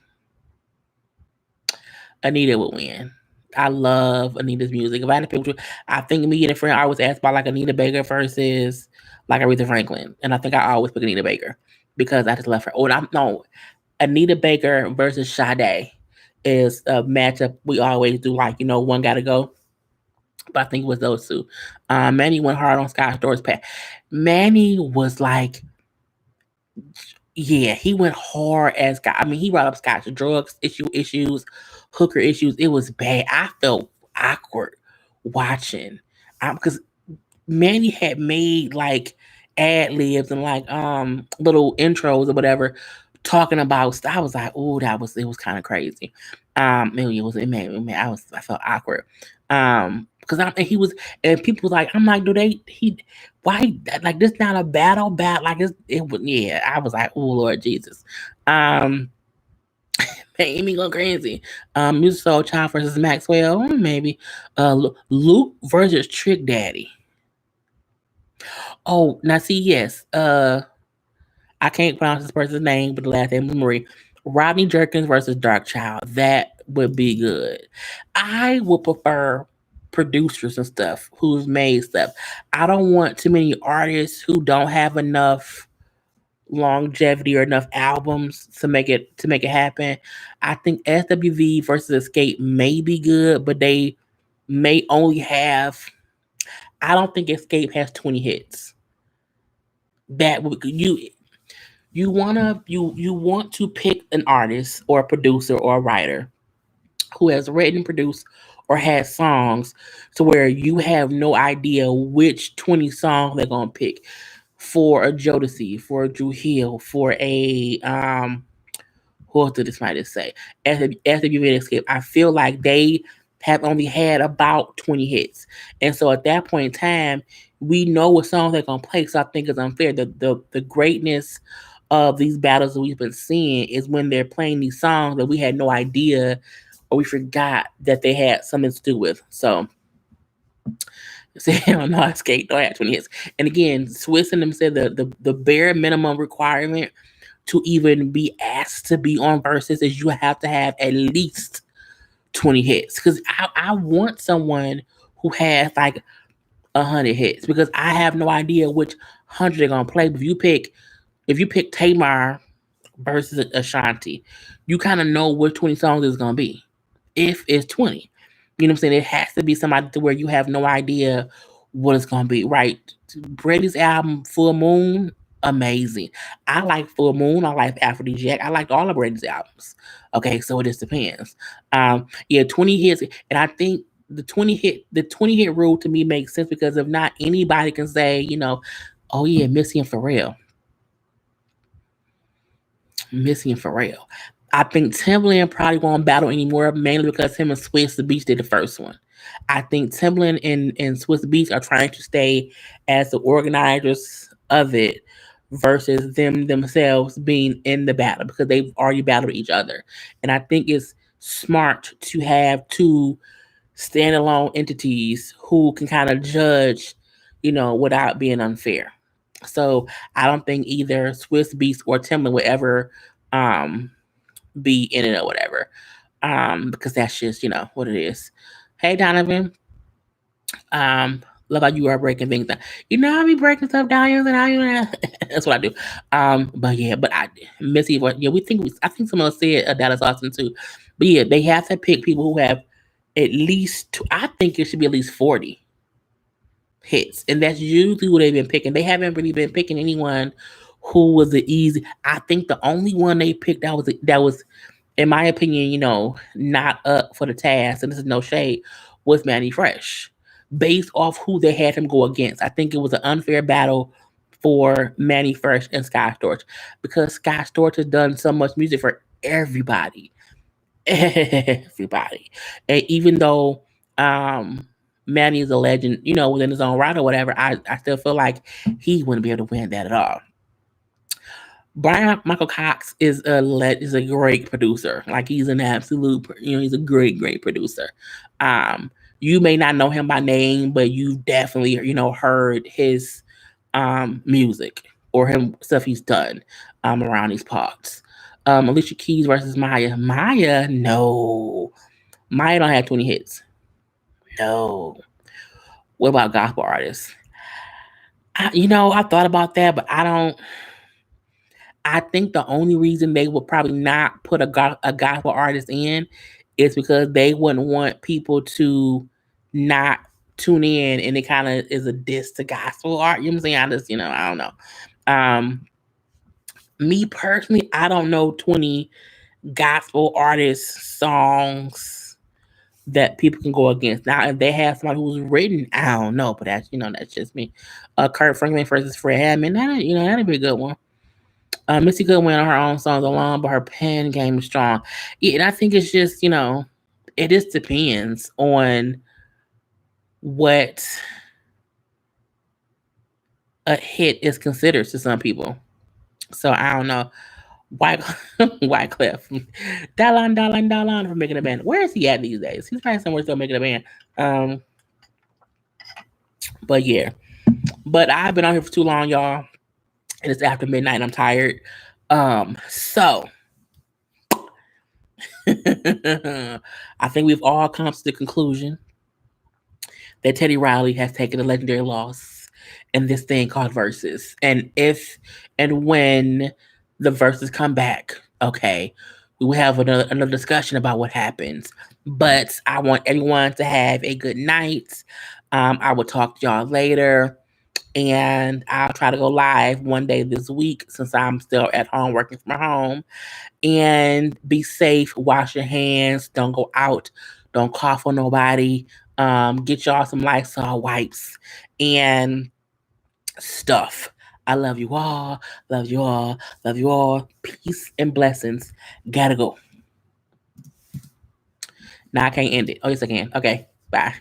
Anita would win. I love Anita's music. If I had to pick between, I think me and a friend I was asked about like Anita Baker versus like Aretha Franklin, and I think I always pick Anita Baker because I just love her. Oh, and I'm no Anita Baker versus Sade is a matchup we always do. Like one got to go, but I think it was those two. Manny went hard on Scott Storch's path. Manny was like, yeah, he went hard as Scott. I mean, he brought up Scott's drugs issues, hooker issues. It was bad. I felt awkward watching, because Manny had made like ad libs and like little intros or whatever talking about stuff. I was like, oh, it was kind of crazy. I felt awkward. Because he was, and people was like, I'm like, do they why, like, this not a battle like it was, yeah. I was like, oh Lord Jesus. Um, made me go crazy. Music Soul Child versus Maxwell, maybe. Luke versus Trick Daddy. Oh, now see, yes. I can't pronounce this person's name, but the last name is Marie. Rodney Jerkins versus Dark Child. That would be good. I would prefer producers and stuff who's made stuff. I don't want too many artists who don't have enough longevity or enough albums to make it happen. I think SWV versus Escape may be good, but they may only have. I don't think Escape has 20 hits. That would you want to pick an artist or a producer or a writer who has written, produced, or has songs to where you have no idea which 20 songs they're gonna pick for a Jodeci, for a Drew Hill, for a who else did this might say? SWV Escape. I feel like they have only had about 20 hits. And so at that point in time, we know what songs they're gonna play. So I think it's unfair. The greatness of these battles that we've been seeing is when they're playing these songs that we had no idea or we forgot that they had something to do with. So say hell no, Escape don't have 20 hits. And again, Swiss and them said the bare minimum requirement to even be asked to be on verses is you have to have at least 20 hits. Because I want someone who has like 100 hits because I have no idea which 100 they're gonna play. But if you pick Tamar versus Ashanti, you kind of know which 20 songs it's gonna be. If it's 20. You know what I'm saying? It has to be somebody to where you have no idea what it's gonna be, right? Brady's album Full Moon, amazing. I like Full Moon, I like Aphrodisiac, I liked all of Brady's albums. Okay, so it just depends. Yeah, 20 hits, and I think the 20 hit rule to me makes sense because if not anybody can say, oh yeah, Missy and Pharrell. Missy and Pharrell. I think Timbaland probably won't battle anymore, mainly because him and Swiss the Beach did the first one. I think Timbaland and Swiss Beats are trying to stay as the organizers of it versus them themselves being in the battle because they've already battled each other. And I think it's smart to have two standalone entities who can kind of judge, without being unfair. So I don't think either Swiss Beats or Timbaland would ever um, be in it or whatever. Because that's just, what it is. Hey Donovan, um, look like you are breaking things down. I be breaking stuff down, and that's what I do. But yeah, but I Missy, what? Yeah, I think someone said Dallas Austin too. But yeah, they have to pick people who have at least. I think it should be at least 40 hits, and that's usually who they've been picking. They haven't really been picking anyone who was the easy. I think the only one they picked that was in my opinion, not up for the task, and this is no shade, was Manny Fresh. Based off who they had him go against. I think it was an unfair battle for Manny Fresh and Sky Storch because Sky Storch has done so much music for everybody. Everybody. And even though Manny is a legend, within his own right or whatever, I still feel like he wouldn't be able to win that at all. Brian Michael Cox is a great producer. Like he's an absolute, he's a great producer. Um, you may not know him by name, but you've definitely heard his music or him stuff he's done around these parts. Alicia Keys versus Maya. Maya, no. Maya don't have 20 hits. No. What about gospel artists? I thought about that, but I don't. I think the only reason they would probably not put a gospel artist in is because they wouldn't want people to not tune in, and it kind of is a diss to gospel art. You know what I'm saying? I just, I don't know. Um, Me personally, I don't know 20 gospel artist songs that people can go against. Now, if they have somebody who's written, I don't know, but that's just me. Kurt Franklin versus Fred Hammond, that'd be a good one. Missy could win on her own songs alone, but her pen game is strong. Yeah, and I think it's just, it just depends on what a hit is considered to some people. So I don't know. White Wyclef, Dalan for making a band. Where is he at these days? He's probably somewhere still making a band. But yeah, but I've been on here for too long, y'all, and it's after midnight. And I'm tired. So I think we've all come to the conclusion that Teddy Riley has taken a legendary loss in this thing called verses. And if and when the verses come back, okay, we will have another discussion about what happens. But I want everyone to have a good night. I will talk to y'all later. And I'll try to go live one day this week since I'm still at home working from home. And be safe, wash your hands, don't go out, don't cough on nobody. Get y'all some Lysol wipes and stuff. I love you all, love you all, love you all. Peace and blessings. Gotta go. Now I can't end it. Oh, yes, I can. Okay, bye.